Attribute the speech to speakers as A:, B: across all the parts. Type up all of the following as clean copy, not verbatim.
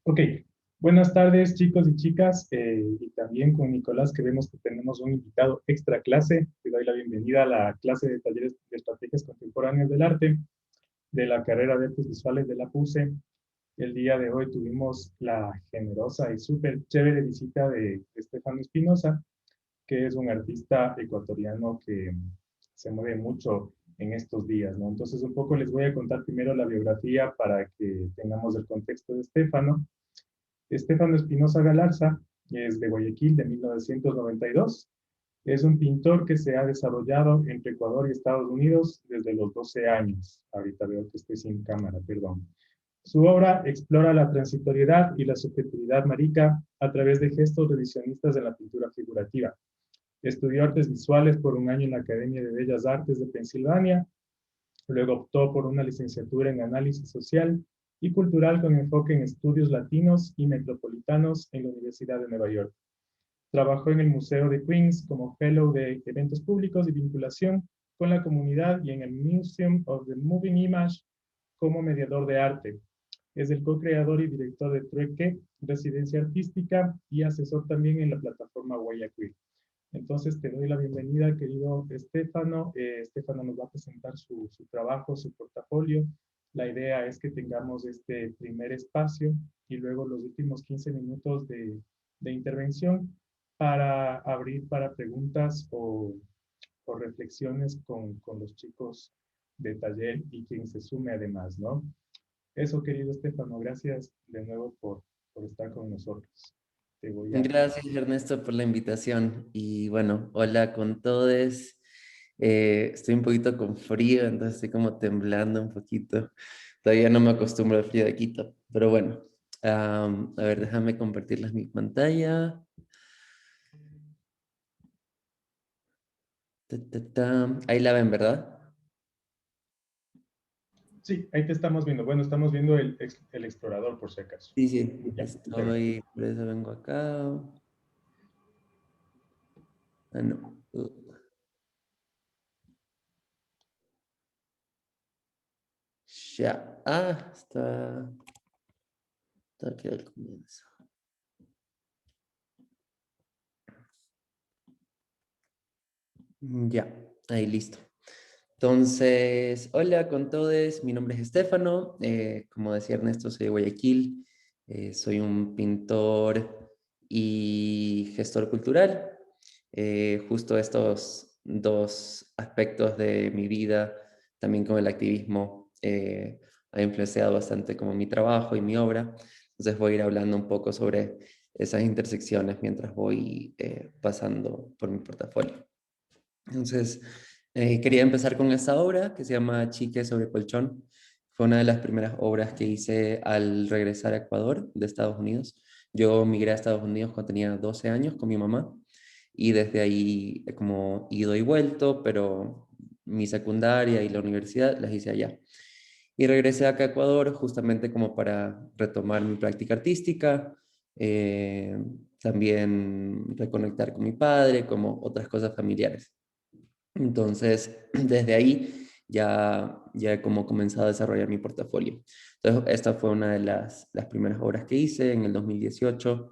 A: Ok, buenas tardes chicos y chicas, y también con Nicolás que vemos que tenemos un invitado extra clase. Te doy la bienvenida a la clase de talleres de estrategias contemporáneas del arte de la carrera de artes visuales de la PUSE. El día de hoy tuvimos la generosa y súper chévere visita de Estefano Espinosa, que es un artista ecuatoriano que se mueve mucho en estos días, ¿no? Entonces un poco les voy a contar primero la biografía para que tengamos el contexto de Estefano. Estefano Espinosa Galarza es de Guayaquil, de 1992. Es un pintor que se ha desarrollado entre Ecuador y Estados Unidos desde los 12 años. Ahorita veo que estoy sin cámara, perdón. Su obra explora la transitoriedad y la subjetividad marica a través de gestos revisionistas de la pintura figurativa. Estudió artes visuales por un año en la Academia de Bellas Artes de Pensilvania. Luego optó por una licenciatura en análisis social y cultural con enfoque en estudios latinos y metropolitanos en la Universidad de Nueva York. Trabajó en el Museo de Queens como fellow de eventos públicos y vinculación con la comunidad y en el Museum of the Moving Image como mediador de arte. Es el co-creador y director de Trueque, residencia artística y asesor también en la plataforma Guayaquil. Entonces te doy la bienvenida, querido Estefano. Estefano nos va a presentar su trabajo, su portafolio. La idea es que tengamos este primer espacio y luego los últimos 15 minutos de intervención para abrir para preguntas o reflexiones con los chicos de taller y quien se sume además, ¿no? Eso, querido Estefano, gracias de nuevo por estar con nosotros. Te voy a...
B: Gracias Ernesto por la invitación y bueno, hola con todos. Estoy un poquito con frío, entonces estoy como temblando un poquito. Todavía no me acostumbro al frío de Quito, pero bueno. A ver, déjame compartirles mi pantalla. Ahí la ven, ¿verdad?
A: Sí, ahí te estamos viendo. Bueno, estamos viendo el explorador por si acaso.
B: Sí, sí,
A: Ya, chévere.
B: estoy, por eso vengo acá. Ah, no. Ya. Está aquí al comienzo. Ya, ahí listo. Entonces, hola con todos, mi nombre es Estefano, como decía Ernesto, soy de Guayaquil, soy un pintor y gestor cultural. Justo estos dos aspectos de mi vida, también con el activismo, ha influenciado bastante como mi trabajo y mi obra. Entonces voy a ir hablando un poco sobre esas intersecciones mientras voy pasando por mi portafolio. Entonces, quería empezar con esta obra que se llama Chique sobre colchón. Fue una de las primeras obras que hice al regresar a Ecuador de Estados Unidos. Yo migré a Estados Unidos cuando tenía 12 años con mi mamá y desde ahí he como ido y vuelto, pero mi secundaria y la universidad las hice allá. Y regresé acá a Ecuador justamente como para retomar mi práctica artística, eh, también reconectar con mi padre, como otras cosas familiares. Entonces, desde ahí ya he como comenzado a desarrollar mi portafolio. Entonces, esta fue una de las primeras obras que hice en el 2018.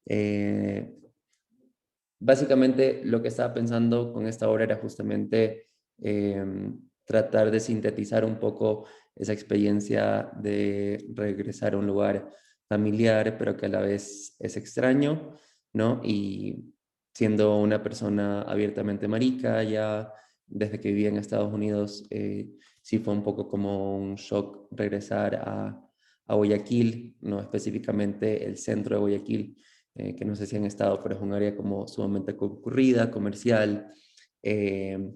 B: Eh, Básicamente, lo que estaba pensando con esta obra era justamente tratar de sintetizar un poco esa experiencia de regresar a un lugar familiar, pero que a la vez es extraño, ¿no? Y siendo una persona abiertamente marica, ya desde que vivía en Estados Unidos, sí fue un poco como un shock regresar a Guayaquil, no específicamente el centro de Guayaquil, que no sé si han estado, pero es un área como sumamente concurrida, comercial. eh,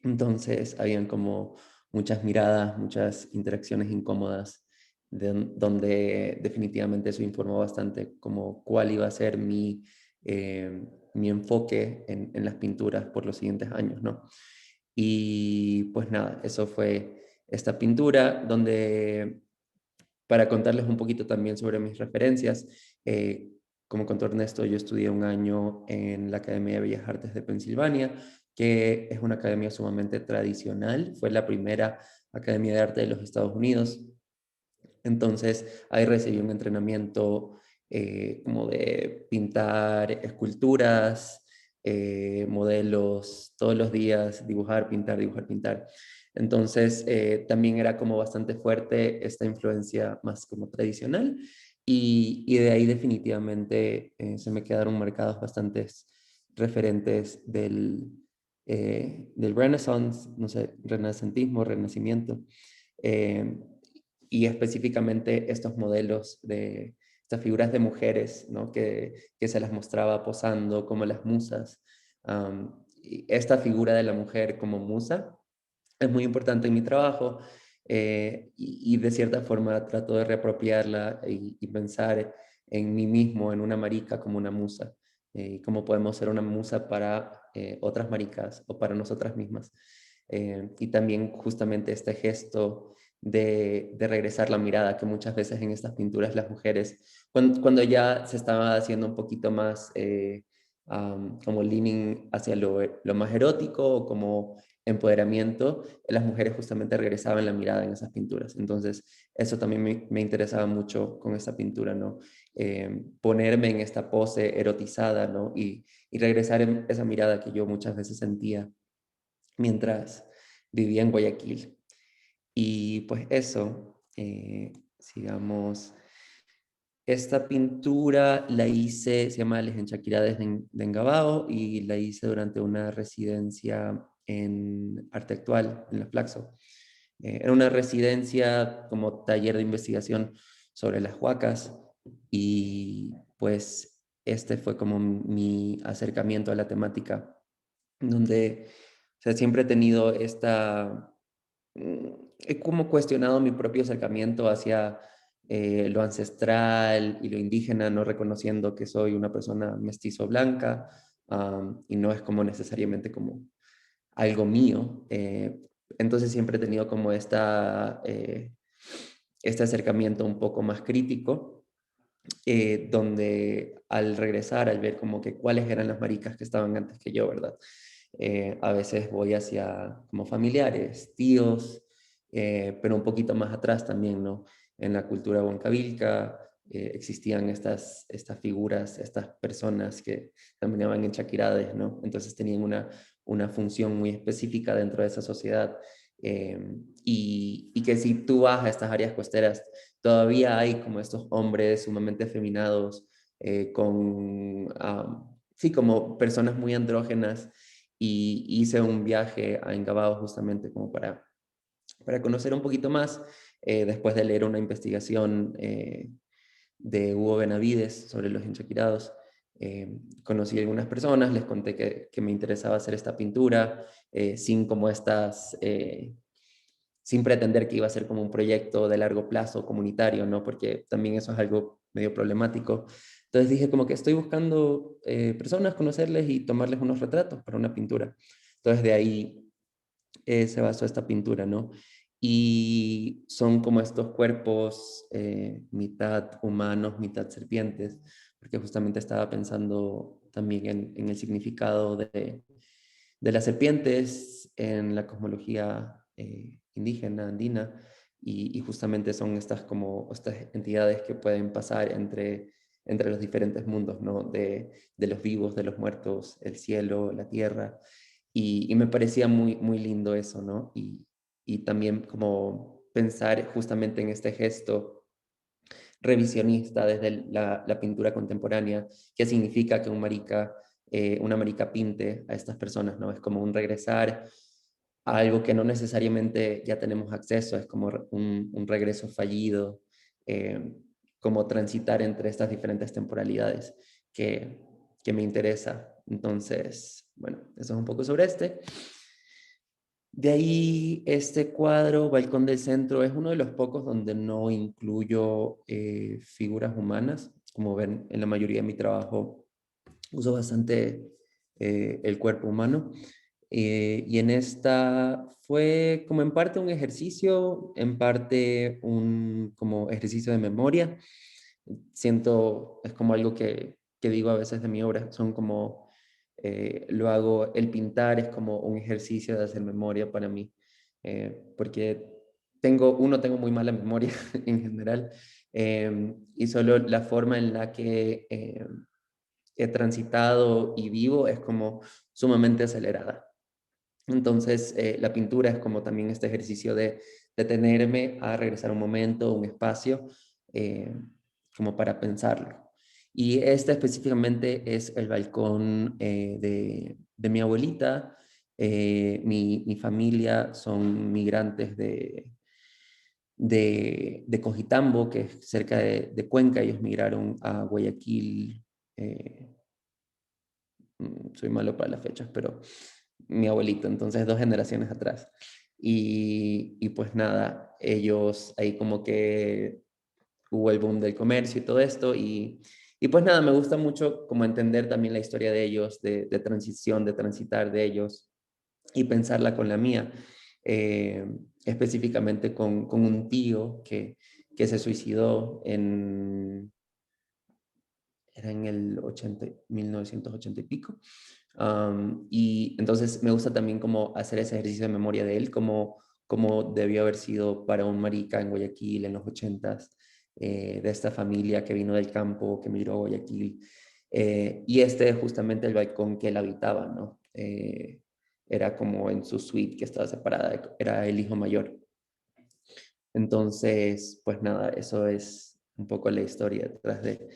B: entonces, habían como muchas miradas, muchas interacciones incómodas, donde definitivamente eso informó bastante como cuál iba a ser mi enfoque en las pinturas por los siguientes años, ¿no? Y pues nada, eso fue esta pintura, donde para contarles un poquito también sobre mis referencias, como contó Ernesto, yo estudié un año en la Academia de Bellas Artes de Pensilvania, que es una academia sumamente tradicional, fue la primera academia de arte de los Estados Unidos. Entonces ahí recibí un entrenamiento como de pintar esculturas, modelos, todos los días, dibujar, pintar, dibujar, pintar. Entonces también era como bastante fuerte esta influencia más como tradicional y de ahí definitivamente se me quedaron marcados bastantes referentes del Renaissance, no sé, renacentismo, renacimiento. Eh, y específicamente estos modelos de estas figuras de mujeres, ¿no? que se las mostraba posando como las musas. Y esta figura de la mujer como musa es muy importante en mi trabajo y de cierta forma trato de reapropiarla y pensar en mí mismo, en una marica como una musa, y cómo podemos ser una musa para otras maricas o para nosotras mismas. Y también justamente este gesto de regresar la mirada, que muchas veces en estas pinturas las mujeres, cuando ya se estaba haciendo un poquito más como leaning hacia lo más erótico o como empoderamiento, las mujeres justamente regresaban la mirada en esas pinturas. Entonces, eso también me interesaba mucho con esta pintura, ¿no? Ponerme en esta pose erotizada, ¿no? Y regresar en esa mirada que yo muchas veces sentía mientras vivía en Guayaquil. Y pues eso, sigamos. Esta pintura la hice, se llama Les Enchaquirades de Engabao y la hice durante una residencia en arte actual, en la Flaxo. Era una residencia como taller de investigación sobre las huacas y pues este fue como mi acercamiento a la temática, donde o sea, siempre he tenido he como cuestionado mi propio acercamiento hacia lo ancestral y lo indígena, no reconociendo que soy una persona mestizo blanca y no es como necesariamente como algo mío. Entonces siempre he tenido como este acercamiento un poco más crítico, donde al regresar, al ver como que cuáles eran las maricas que estaban antes que yo, ¿verdad? A veces voy hacia como familiares, tíos, pero un poquito más atrás también, ¿no? En la cultura huancavilca existían estas figuras, estas personas que también llamaban enchaquirades, ¿no? Entonces tenían una función muy específica dentro de esa sociedad. Y que si tú vas a estas áreas costeras, todavía hay como estos hombres sumamente efeminados, sí, como personas muy andrógenas y hice un viaje a Engabao justamente como para conocer un poquito más, después de leer una investigación de Hugo Benavides sobre los enchaquirados. Conocí a algunas personas, les conté que me interesaba hacer esta pintura, sin como sin pretender que iba a ser como un proyecto de largo plazo comunitario, ¿no? Porque también eso es algo medio problemático. Entonces dije como que estoy buscando personas, conocerles y tomarles unos retratos para una pintura. Entonces de ahí se basó esta pintura, ¿no? Y son como estos cuerpos mitad humanos, mitad serpientes, porque justamente estaba pensando también en el significado de las serpientes en la cosmología indígena, andina, y justamente son estas como estas entidades que pueden pasar entre los diferentes mundos, ¿no? De los vivos, de los muertos, el cielo, la tierra, y me parecía muy, muy lindo eso, ¿no? Y también como pensar justamente en este gesto revisionista desde la pintura contemporánea, qué significa que una marica pinte a estas personas, ¿no? Es como un regresar a algo que no necesariamente ya tenemos acceso, es como un regreso fallido, eh, como transitar entre estas diferentes temporalidades que, que me interesa. Entonces, bueno, eso es un poco sobre este. De ahí, este cuadro, Balcón del Centro, es uno de los pocos donde no incluyo figuras humanas. Como ven, en la mayoría de mi trabajo uso bastante el cuerpo humano. Y en esta fue como en parte un ejercicio, en parte un como ejercicio de memoria. Siento, es como algo que digo a veces de mi obra, son como lo hago, el pintar es como un ejercicio de hacer memoria para mí, porque tengo muy mala memoria en general, y solo la forma en la que he transitado y vivo es como sumamente acelerada. Entonces, la pintura es como también este ejercicio de detenerme a regresar un momento, un espacio, eh, como para pensarlo. Y este específicamente es el balcón de mi abuelita. Mi familia son migrantes de Cojitambo, que es cerca de Cuenca. Ellos migraron a Guayaquil. Soy malo para las fechas, pero mi abuelito, entonces 2 generaciones atrás. Y pues nada, ellos ahí como que hubo el boom del comercio y todo esto, y pues nada, me gusta mucho como entender también la historia de ellos, de transición, de transitar de ellos y pensarla con la mía, eh, específicamente con un tío que se suicidó era en el 1980 y pico. Y entonces me gusta también como hacer ese ejercicio de memoria de él, como debió haber sido para un marica en Guayaquil en los 80s, de esta familia que vino del campo, que migró a Guayaquil. Y este es justamente el balcón que él habitaba, ¿no? Era como en su suite que estaba separada, era el hijo mayor. Entonces, pues nada, eso es un poco la historia detrás de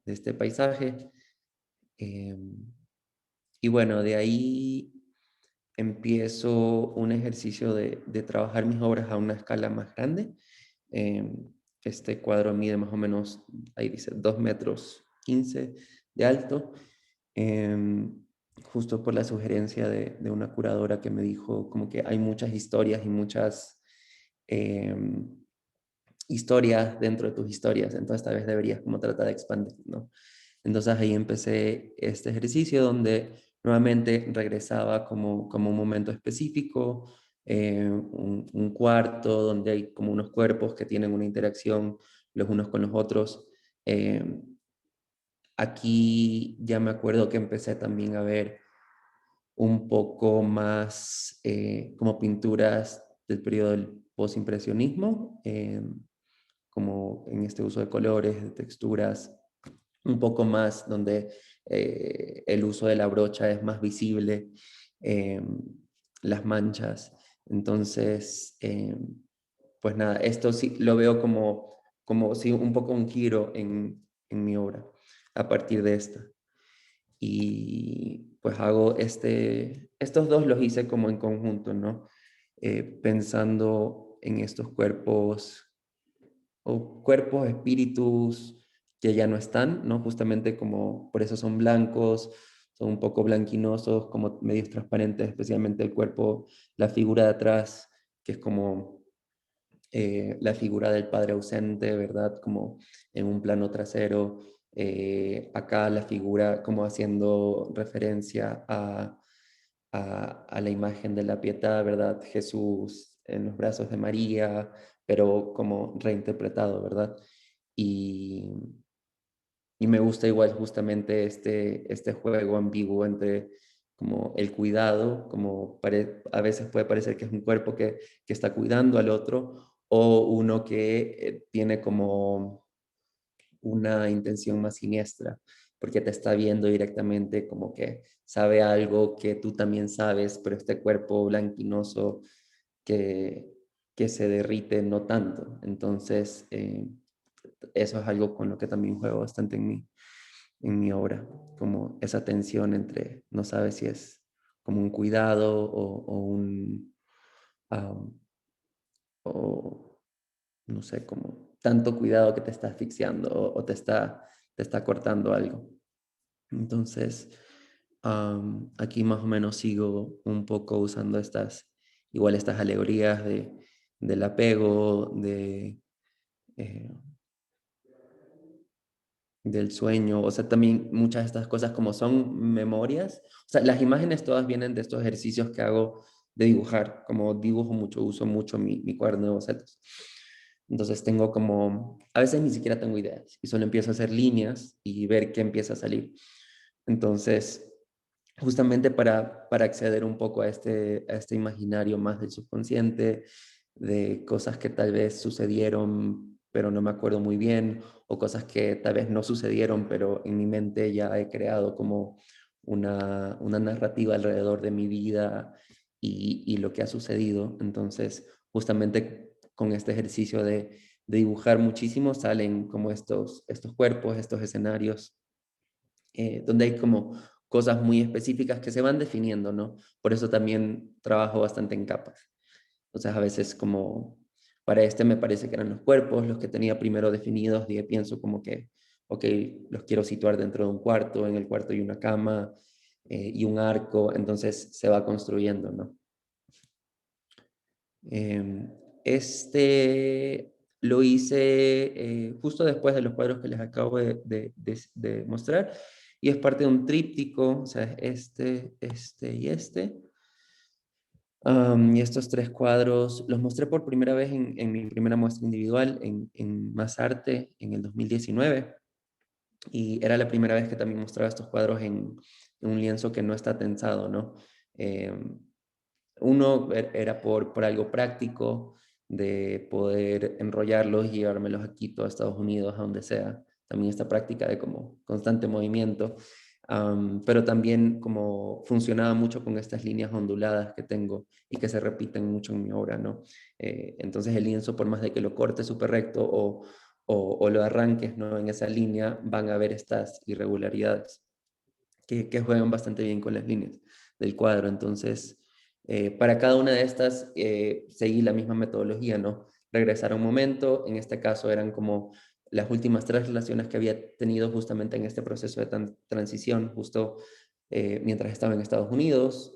B: este paisaje. Eh, y bueno, de ahí empiezo un ejercicio de trabajar mis obras a una escala más grande. Eh, este cuadro mide más o menos, ahí dice, 2,15 m de alto. Eh, Justo por la sugerencia de una curadora que me dijo como que hay muchas historias y muchas eh, historias dentro de tus historias, entonces tal vez deberías como tratar de expandir, ¿no? Entonces ahí empecé este ejercicio donde nuevamente regresaba como un momento específico, un cuarto donde hay como unos cuerpos que tienen una interacción los unos con los otros. Eh, Aquí ya me acuerdo que empecé también a ver un poco más como pinturas del periodo del postimpresionismo, como en este uso de colores, de texturas, un poco más donde el uso de la brocha es más visible, eh, las manchas. Entonces, pues nada, esto sí lo veo como sí, un poco un giro en mi obra a partir de esta. Y pues hago estos dos los hice como en conjunto, ¿no? Pensando en estos cuerpos o cuerpos, espíritus que ya no están, ¿no? Justamente como por eso son blancos, son un poco blanquinosos, como medios transparentes, especialmente el cuerpo, la figura de atrás, que es como la figura del padre ausente, ¿verdad? Como en un plano trasero. Acá la figura como haciendo referencia a la imagen de la piedad, ¿verdad? Jesús en los brazos de María, pero como reinterpretado, ¿verdad? Y, y me gusta igual justamente este juego ambiguo entre como el cuidado, como a veces puede parecer que es un cuerpo que está cuidando al otro, o uno que tiene como una intención más siniestra, porque te está viendo directamente como que sabe algo que tú también sabes, pero este cuerpo blanquinoso que, que se derrite no tanto. Entonces, eso es algo con lo que también juego bastante en mi obra, como esa tensión entre no sabes si es como un cuidado um, o no sé, como tanto cuidado que te está asfixiando o te está cortando algo. Entonces, aquí más o menos sigo un poco usando igual estas alegorías del apego, eh, del sueño, o sea, también muchas de estas cosas como son memorias, o sea, las imágenes todas vienen de estos ejercicios que hago de dibujar, como dibujo mucho, uso mucho mi cuaderno de bocetos. Entonces tengo como, a veces ni siquiera tengo ideas y solo empiezo a hacer líneas y ver qué empieza a salir. Entonces, justamente para acceder un poco a este imaginario más del subconsciente, de cosas que tal vez sucedieron, pero no me acuerdo muy bien, o cosas que tal vez no sucedieron, pero en mi mente ya he creado como una narrativa alrededor de mi vida y lo que ha sucedido. Entonces, justamente con este ejercicio de dibujar muchísimo, salen como estos cuerpos, estos escenarios, donde hay como cosas muy específicas que se van definiendo, ¿no? Por eso también trabajo bastante en capas. Entonces, a veces como para este me parece que eran los cuerpos los que tenía primero definidos, y pienso como que, ok, los quiero situar dentro de un cuarto, en el cuarto hay una cama y un arco, entonces se va construyendo, ¿no? Em, este lo hice justo después de los cuadros que les acabo de mostrar, y es parte de un tríptico, o sea, este y este. Y estos tres cuadros los mostré por primera vez en mi primera muestra individual en Más Arte en el 2019, y era la primera vez que también mostraba estos cuadros en un lienzo que no está tensado, ¿no? Em, Uno era por algo práctico, de poder enrollarlos y llevármelos a Quito, a Estados Unidos, a donde sea. También esta práctica de como constante movimiento, pero también como funcionaba mucho con estas líneas onduladas que tengo y que se repiten mucho en mi obra, ¿no? Entonces el lienzo, por más de que lo cortes súper recto o lo arranques, ¿no? En esa línea, van a haber estas irregularidades que juegan bastante bien con las líneas del cuadro. Entonces, para cada una de estas seguí la misma metodología, ¿no? Regresar a un momento, en este caso eran como las últimas tres relaciones que había tenido justamente en este proceso de transición, justo mientras estaba en Estados Unidos,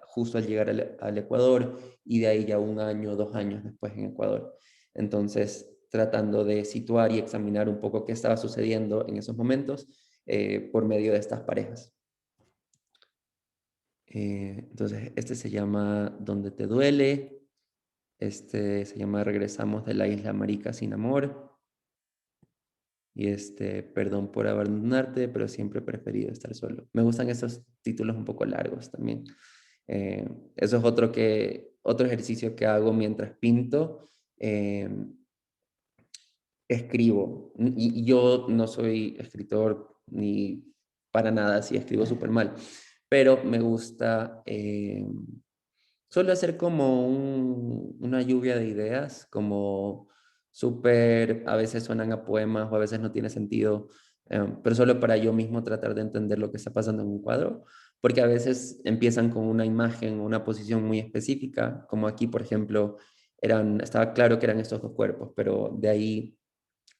B: justo al llegar al Ecuador, y de ahí ya un año, 2 años después en Ecuador. Entonces, tratando de situar y examinar un poco qué estaba sucediendo en esos momentos por medio de estas parejas. Entonces, este se llama Donde te duele, este se llama Regresamos de la isla marica sin amor, y este Perdón por abandonarte, pero siempre he preferido estar solo. Me gustan esos títulos un poco largos también. Eso es otro ejercicio que hago mientras pinto. Escribo, y yo no soy escritor ni para nada, así escribo súper mal, pero me gusta, suelo hacer como una lluvia de ideas, como súper, a veces suenan a poemas o a veces no tiene sentido, pero solo para yo mismo tratar de entender lo que está pasando en un cuadro, porque a veces empiezan con una imagen, una posición muy específica, como aquí, por ejemplo, estaba claro que eran estos dos cuerpos, pero de ahí,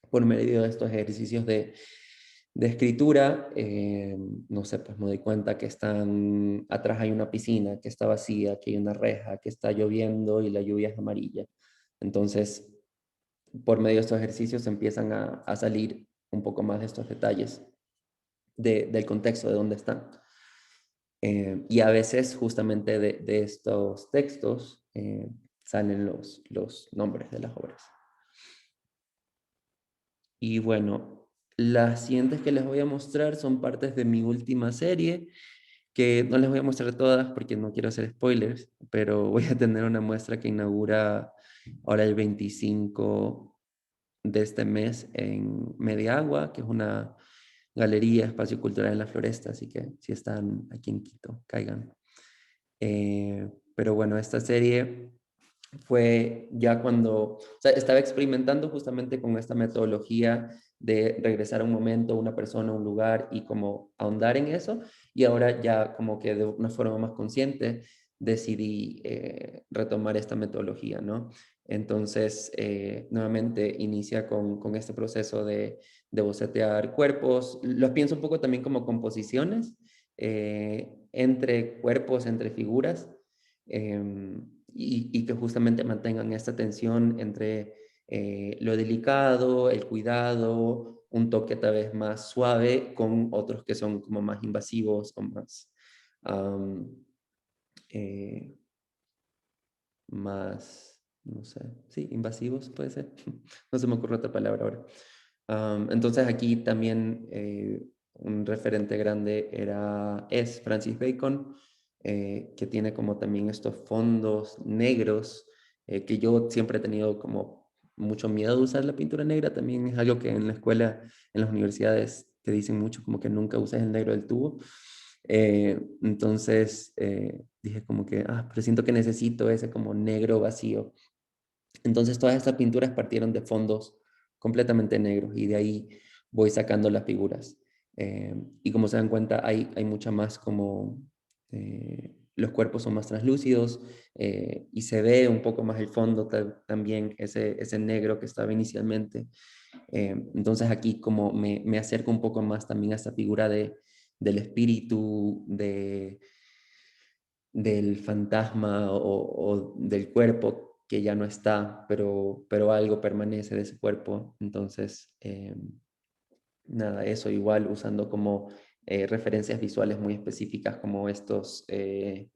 B: por medio de estos ejercicios de escritura, no sé, pues me doy cuenta que atrás hay una piscina que está vacía, que hay una reja, que está lloviendo y la lluvia es amarilla. Entonces, por medio de estos ejercicios empiezan a salir un poco más de estos detalles del contexto, de dónde están. Y a veces justamente de estos textos salen los nombres de las obras. Y bueno, las siguientes que les voy a mostrar son partes de mi última serie, que no les voy a mostrar todas porque no quiero hacer spoilers, pero voy a tener una muestra que inaugura ahora el 25 de este mes en Mediagua, que es una galería, espacio cultural en la Floresta, así que si están aquí en Quito, caigan. Pero bueno, esta serie fue ya cuando, o sea, estaba experimentando justamente con esta metodología de regresar a un momento, una persona, un lugar, y como ahondar en eso, y ahora ya como que de una forma más consciente decidí retomar esta metodología, ¿no? Entonces, nuevamente inicia con este proceso de bocetear cuerpos. Los pienso un poco también como composiciones entre cuerpos, entre figuras, y que justamente mantengan esta tensión entre lo delicado, el cuidado, un toque tal vez más suave, con otros que son como más invasivos o um, eh, no sé, sí, invasivos puede ser, no se me ocurre otra palabra ahora. Entonces aquí también un referente grande es Francis Bacon, que tiene como también estos fondos negros que yo siempre he tenido como mucho miedo de usar la pintura negra. También es algo que en la escuela, en las universidades, te dicen mucho como que nunca uses el negro del tubo. Entonces dije como que, pero siento que necesito ese como negro vacío. Entonces todas estas pinturas partieron de fondos completamente negros y de ahí voy sacando las figuras. Y como se dan cuenta, hay mucha más como, los cuerpos son más translúcidos y se ve un poco más el fondo también, ese negro que estaba inicialmente. Entonces aquí como me acerco un poco más también a esta figura del espíritu, del fantasma o del cuerpo que ya no está, pero algo permanece de ese cuerpo. Entonces, nada, eso igual usando como referencias visuales muy específicas como eh,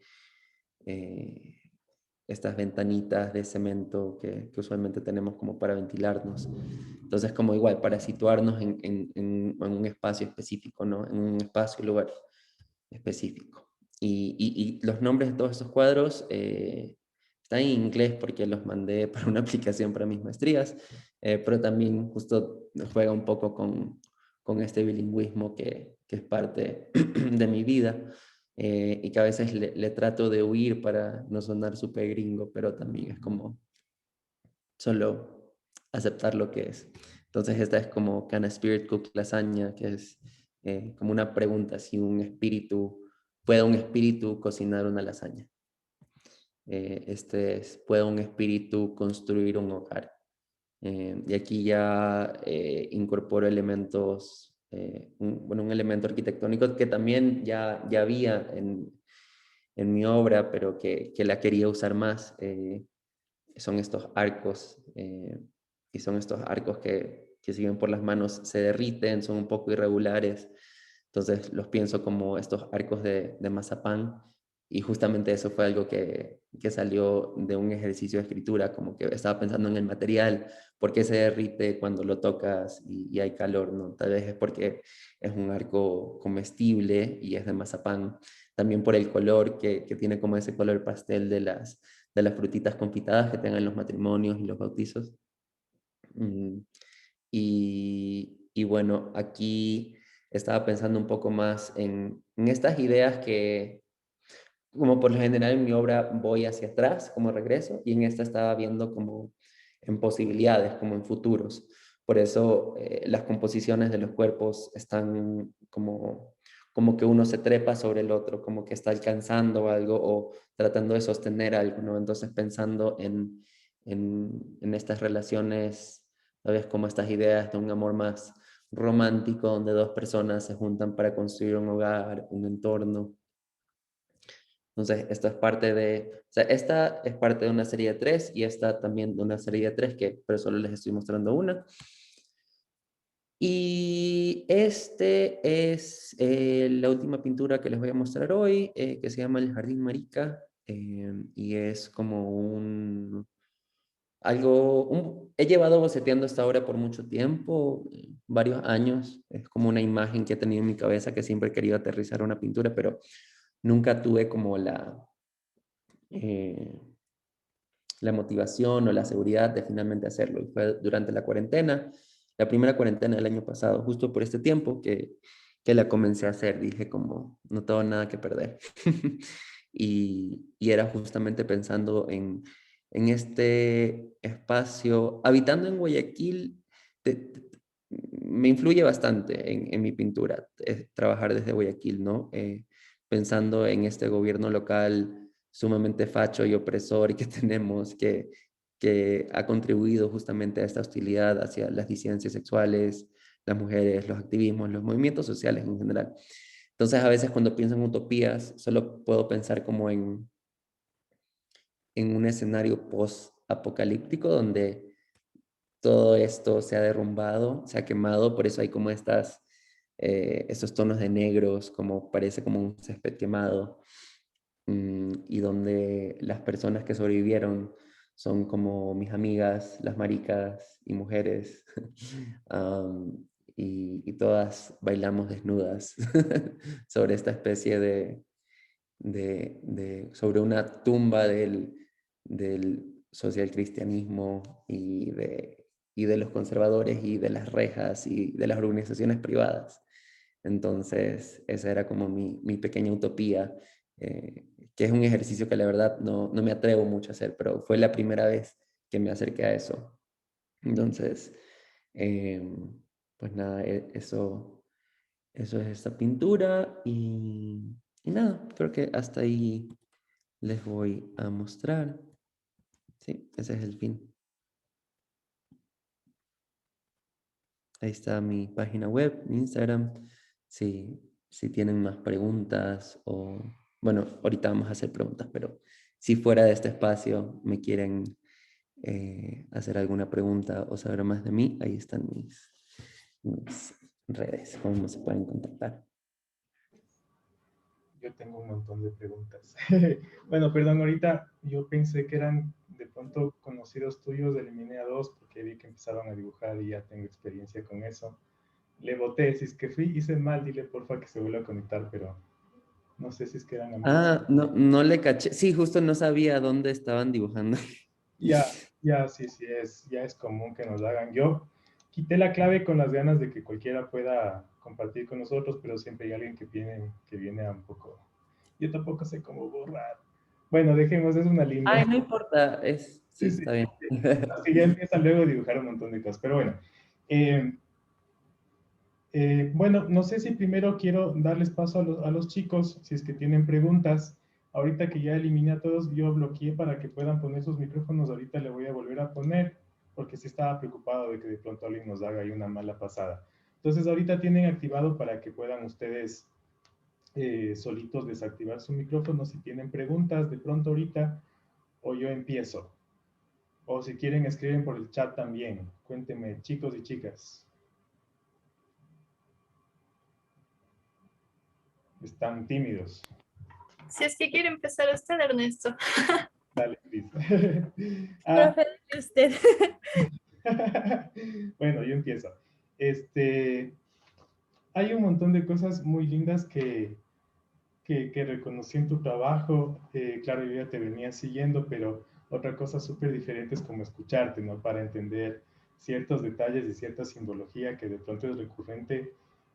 B: estas ventanitas de cemento que usualmente tenemos como para ventilarnos. Entonces, como igual, para situarnos en un espacio específico, ¿no? En un espacio y lugar específico. Y los nombres de todos esos cuadros están en inglés porque los mandé para una aplicación para mis maestrías, pero también justo juega un poco con este bilingüismo que es parte de mi vida y que a veces le trato de huir para no sonar súper gringo, pero también es como solo aceptar lo que es. Entonces esta es como Can a Spirit Cook Lasaña, que es como una pregunta, si puede un espíritu cocinar una lasaña. Este es, ¿puede un espíritu construir un hogar? Y aquí ya incorporo elementos, un elemento arquitectónico que también ya había en mi obra, pero que la quería usar más. Son estos arcos, y son estos arcos que si ven por las manos se derriten, son un poco irregulares, entonces los pienso como estos arcos de mazapán, y justamente eso fue algo que salió de un ejercicio de escritura, como que estaba pensando en el material, por qué se derrite cuando lo tocas y hay calor, ¿no? Tal vez es porque es un arco comestible y es de mazapán, también por el color que tiene como ese color pastel de las frutitas confitadas que tengan los matrimonios y los bautizos. Mm, y bueno, aquí estaba pensando un poco más en estas ideas que, como por lo general en mi obra voy hacia atrás, como regreso, y en esta estaba viendo como en posibilidades, como en futuros. Por eso las composiciones de los cuerpos están como que uno se trepa sobre el otro, como que está alcanzando algo o tratando de sostener algo, ¿no? Entonces pensando en estas relaciones, tal vez como estas ideas de un amor más romántico, donde dos personas se juntan para construir un hogar, un entorno. Entonces, esto es parte o sea, esta es parte de una serie de tres y esta también de una serie de tres, pero solo les estoy mostrando una. Y este es la última pintura que les voy a mostrar hoy, que se llama El Jardín Marica, y es como he llevado boceteando esta obra por mucho tiempo, varios años, es como una imagen que he tenido en mi cabeza que siempre he querido aterrizar a una pintura, pero nunca tuve como eh, la motivación o la seguridad de finalmente hacerlo. Y fue durante la cuarentena, la primera cuarentena del año pasado, justo por este tiempo que la comencé a hacer. Dije como, no tengo nada que perder. y era justamente pensando en este espacio, habitando en Guayaquil, me influye bastante en mi pintura, trabajar desde Guayaquil, ¿no? Pensando en este gobierno local sumamente facho y opresor que tenemos, que ha contribuido justamente a esta hostilidad hacia las disidencias sexuales, las mujeres, los activismos, los movimientos sociales en general. Entonces, a veces cuando pienso en utopías, solo puedo pensar como en un escenario post-apocalíptico donde todo esto se ha derrumbado, se ha quemado, por eso hay como estos tonos de negros, como parece como un césped quemado, y donde las personas que sobrevivieron son como mis amigas, las maricas y mujeres, y todas bailamos desnudas sobre esta especie sobre una tumba del social cristianismo y de los conservadores y de las rejas y de las organizaciones privadas. Entonces, esa era como mi pequeña utopía, que es un ejercicio que la verdad no me atrevo mucho a hacer, pero fue la primera vez que me acerqué a eso. Entonces, pues nada, eso es esta pintura y nada, creo que hasta ahí les voy a mostrar. Sí, ese es el fin. Ahí está mi página web, mi Instagram. Si tienen más preguntas o, bueno, ahorita vamos a hacer preguntas, pero si fuera de este espacio me quieren hacer alguna pregunta o saber más de mí, ahí están mis redes, cómo se pueden contactar.
A: Yo tengo un montón de preguntas. Bueno, perdón, ahorita yo pensé que eran de pronto conocidos tuyos, eliminé a dos porque vi que empezaban a dibujar y ya tengo experiencia con eso. Le boté, si es que hice mal, dile porfa que se vuelva a conectar, pero no sé si es que eran amigos.
B: Ah, no le caché. Sí, justo no sabía dónde estaban dibujando.
A: Ya, ya, sí, sí, ya es común que nos hagan. Yo quité la clave con las ganas de que cualquiera pueda compartir con nosotros, pero siempre hay alguien que viene a un poco. Yo tampoco sé cómo borrar. Bueno, dejemos, es una
B: Ay,
A: línea.
B: no importa, sí,
A: Sí, sí,
B: está bien.
A: así ya empieza luego a dibujar un montón de cosas. Pero bueno, eh, bueno, no sé si primero quiero darles paso a los chicos, si es que tienen preguntas. Ahorita que ya eliminé a todos, yo bloqueé para que puedan poner sus micrófonos. Ahorita le voy a volver a poner, porque sí estaba preocupado de que de pronto alguien nos haga ahí una mala pasada. Entonces, ahorita tienen activado para que puedan ustedes solitos desactivar su micrófono si tienen preguntas de pronto ahorita, o yo empiezo. O si quieren, escriben por el chat también. Cuéntenme, chicos y chicas. Están tímidos.
C: Si es que quiere empezar usted, Ernesto.
A: Dale, Cris.
C: Profe, usted.
A: Bueno, yo empiezo. Hay un montón de cosas muy lindas que reconocí en tu trabajo. Claro, yo ya te venía siguiendo, pero otra cosa súper diferente es como escucharte, ¿no? Para entender ciertos detalles y cierta simbología que de pronto es recurrente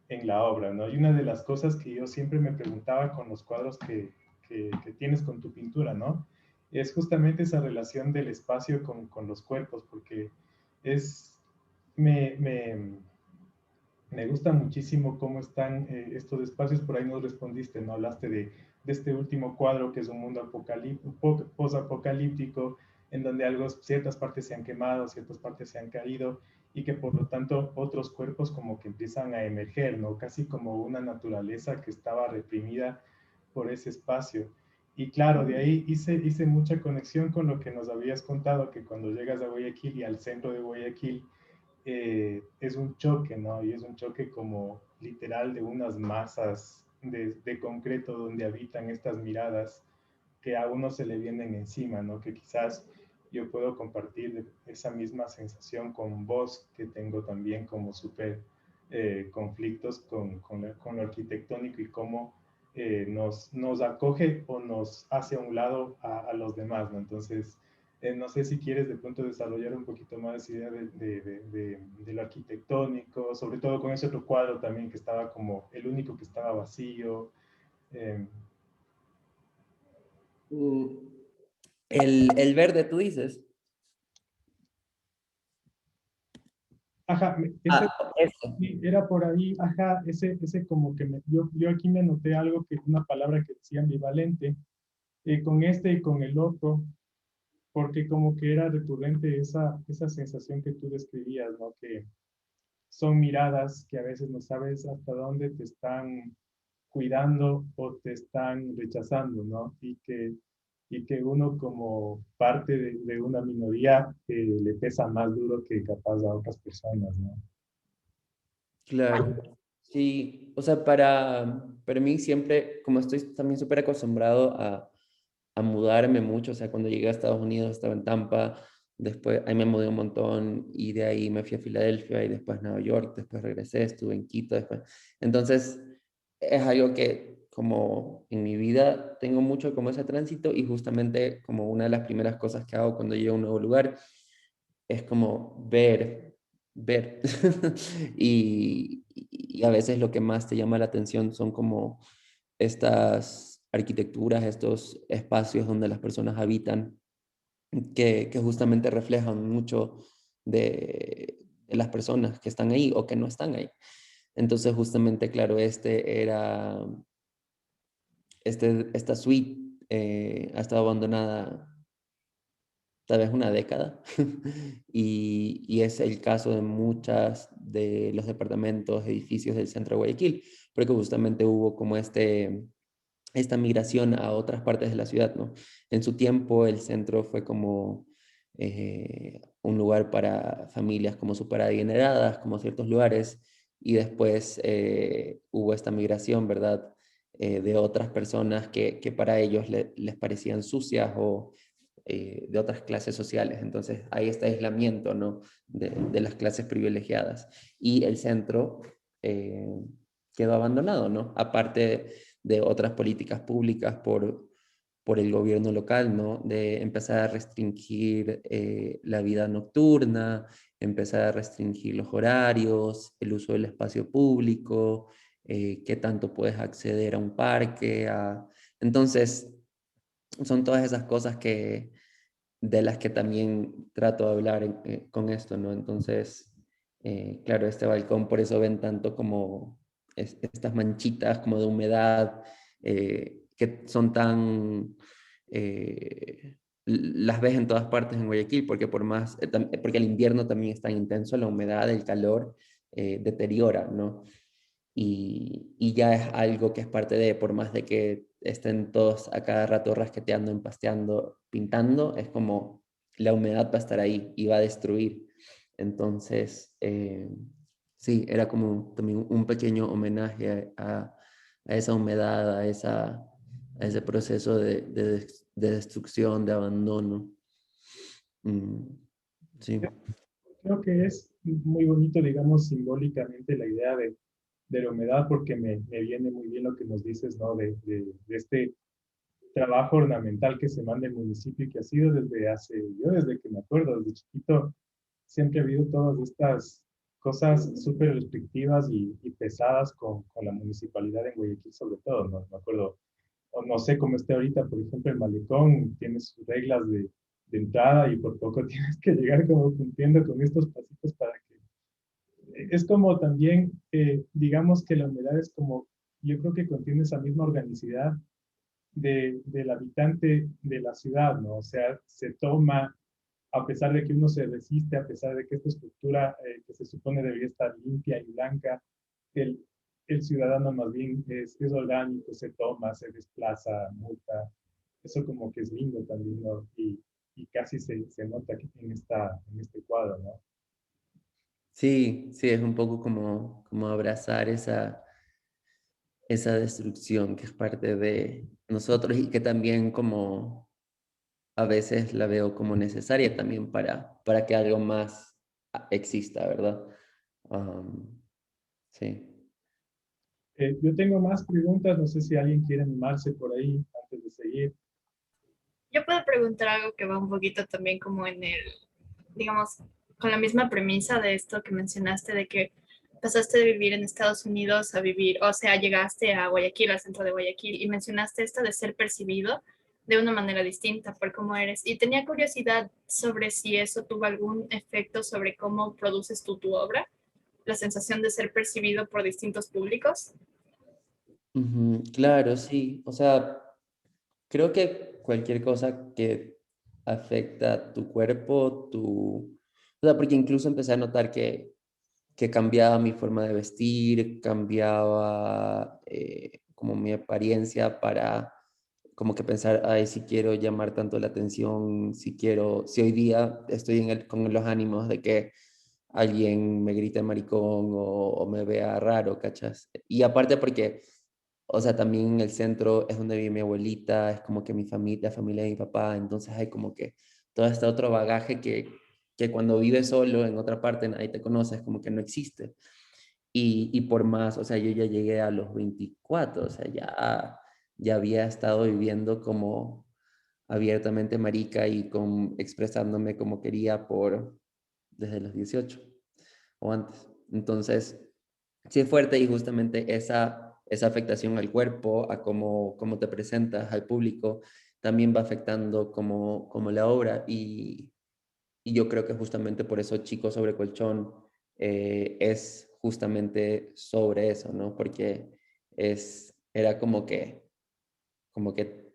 A: en la obra, ¿no? Y una de las cosas que yo siempre me preguntaba con los cuadros que tienes con tu pintura, ¿no? Es justamente esa relación del espacio con los cuerpos, porque es, me, me, me gusta muchísimo cómo están estos espacios, por ahí nos respondiste, ¿no? Hablaste de este último cuadro que es un mundo post-apocalíptico, en donde algo, ciertas partes se han quemado, ciertas partes se han caído, y que por lo tanto otros cuerpos como que empiezan a emerger, ¿no? Casi como una naturaleza que estaba reprimida por ese espacio. Y claro, de ahí hice mucha conexión con lo que nos habías contado, que cuando llegas a Guayaquil y al centro de Guayaquil, es un choque, ¿no? Y es un choque como literal de unas masas de concreto donde habitan estas miradas que a uno se le vienen encima, ¿no? Que quizás yo puedo compartir esa misma sensación con vos, que tengo también como súper conflictos con lo arquitectónico y cómo nos acoge o nos hace a un lado a los demás, ¿no? Entonces, no sé si quieres de pronto desarrollar un poquito más idea de lo arquitectónico, sobre todo con ese otro cuadro también que estaba como el único que estaba vacío. Eh,
B: Mm, el verde, tú dices.
A: ajá, ese
B: Ah, eso.
A: sí, era por ahí, ajá, ese como que yo aquí me noté algo que una palabra que decía ambivalente, con este y con el otro, porque como que era recurrente esa sensación que tú describías, ¿no? Que son miradas que a veces no sabes hasta dónde te están cuidando o te están rechazando, ¿no? Y que uno como parte de una minoría le pesa más duro que capaz a otras personas, ¿no?
B: Claro. Sí, o sea, para mí siempre, como estoy también súper acostumbrado a mudarme mucho, o sea, cuando llegué a Estados Unidos estaba en Tampa, después ahí me mudé un montón y de ahí me fui a Filadelfia y después Nueva York, después regresé, estuve en Quito después. Entonces, es algo que como en mi vida tengo mucho como ese tránsito y justamente como una de las primeras cosas que hago cuando llego a un nuevo lugar es como ver. Y a veces lo que más te llama la atención son como estas arquitecturas, estos espacios donde las personas habitan, que justamente reflejan mucho de las personas que están ahí o que no están ahí. Entonces, justamente, claro, esta suite ha estado abandonada tal vez una década y es el caso de muchas de los departamentos, edificios del centro de Guayaquil, porque justamente hubo como esta migración a otras partes de la ciudad, ¿no? En su tiempo el centro fue como un lugar para familias como súper adineradas, como ciertos lugares, y después hubo esta migración, ¿verdad? De otras personas que para ellos les parecían sucias o de otras clases sociales. Entonces hay este aislamiento, ¿no? De las clases privilegiadas. Y el centro eh, quedó abandonado, ¿no? Aparte de otras políticas públicas por el gobierno local, ¿no? De empezar a restringir la vida nocturna, empezar a restringir los horarios, el uso del espacio público, qué tanto puedes acceder a un parque. Entonces, son todas esas cosas de las que también trato de hablar con esto, ¿no? Entonces, claro, este balcón, por eso ven tanto como estas manchitas como de humedad que son tan... las ves en todas partes en Guayaquil, porque porque el invierno también es tan intenso, la humedad, el calor deteriora, ¿no? Y ya es algo que es parte de, por más de que estén todos a cada rato rasqueteando, empasteando, pintando, es como la humedad va a estar ahí y va a destruir. Entonces, sí, era como también un pequeño homenaje a esa humedad, a ese proceso de destrucción, de abandono. Mm, sí.
A: Creo que es muy bonito, digamos, simbólicamente la idea de la humedad, porque me viene muy bien lo que nos dices, ¿no? De este trabajo ornamental que se manda el municipio y que ha sido yo desde que me acuerdo, desde chiquito, siempre ha habido todas estas cosas súper restrictivas y pesadas con la municipalidad en Guayaquil, sobre todo, ¿no? Me acuerdo, o no sé cómo esté ahorita, por ejemplo, el malecón tiene sus reglas de entrada y por poco tienes que llegar como cumpliendo con estos pasitos para que... Es como también, digamos que la humedad es como, yo creo que contiene esa misma organicidad del habitante de la ciudad, ¿no? O sea, se toma, a pesar de que uno se resiste, a pesar de que esta estructura que se supone debería estar limpia y blanca, el, el ciudadano más bien es orgánico, se toma, se desplaza, multa. Eso como que es lindo también, ¿no? Y casi se nota en este cuadro, ¿no?
B: Sí, sí, es un poco como abrazar esa destrucción que es parte de nosotros y que también como a veces la veo como necesaria también para que algo más exista, ¿verdad? Am, sí.
A: Yo tengo más preguntas, no sé si alguien quiere animarse por ahí antes de seguir.
C: Yo puedo preguntar algo que va un poquito también como en el, digamos, con la misma premisa de esto que mencionaste, de que pasaste de vivir en Estados Unidos a vivir, o sea, llegaste a Guayaquil, al centro de Guayaquil, y mencionaste esto de ser percibido de una manera distinta por cómo eres. Y tenía curiosidad sobre si eso tuvo algún efecto sobre cómo produces tú tu obra, la sensación de ser percibido por distintos públicos.
B: Ujú, claro, sí. O sea, creo que cualquier cosa que afecta a tu cuerpo, o sea, porque incluso empecé a notar que cambiaba mi forma de vestir, cambiaba como mi apariencia para como que pensar, ay, si quiero llamar tanto la atención, si hoy día estoy con los ánimos de que alguien me grite maricón o me vea raro, ¿cachas? Y aparte porque, o sea, también en el centro es donde vive mi abuelita, es como que mi familia, la familia de mi papá, entonces hay como que todo este otro bagaje que cuando vives solo en otra parte nadie te conoce, es como que no existe. y por más, o sea, yo ya llegué a los 24, o sea, ya había estado viviendo como abiertamente marica y expresándome como quería desde los 18 o antes. Entonces, sí es fuerte y justamente esa afectación al cuerpo, a cómo te presentas al público, también va afectando como la obra y yo creo que justamente por eso Chico sobre Colchón es justamente sobre eso, ¿no? Porque era como que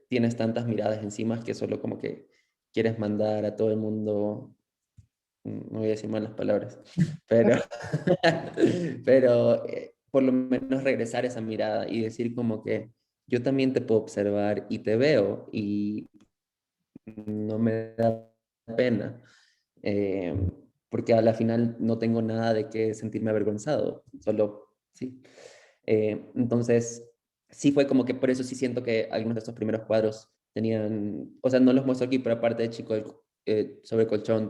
B: tienes tantas miradas encima que solo como que quieres mandar a todo el mundo, no voy a decir malas palabras, pero, pero por lo menos regresar esa mirada y decir como que yo también te puedo observar y te veo y no me da pena, eh, porque a la final no tengo nada de qué sentirme avergonzado, solo sí. Entonces, sí fue como que por eso sí siento que algunos de estos primeros cuadros tenían, o sea, no los muestro aquí, pero aparte de Chico sobre Colchón,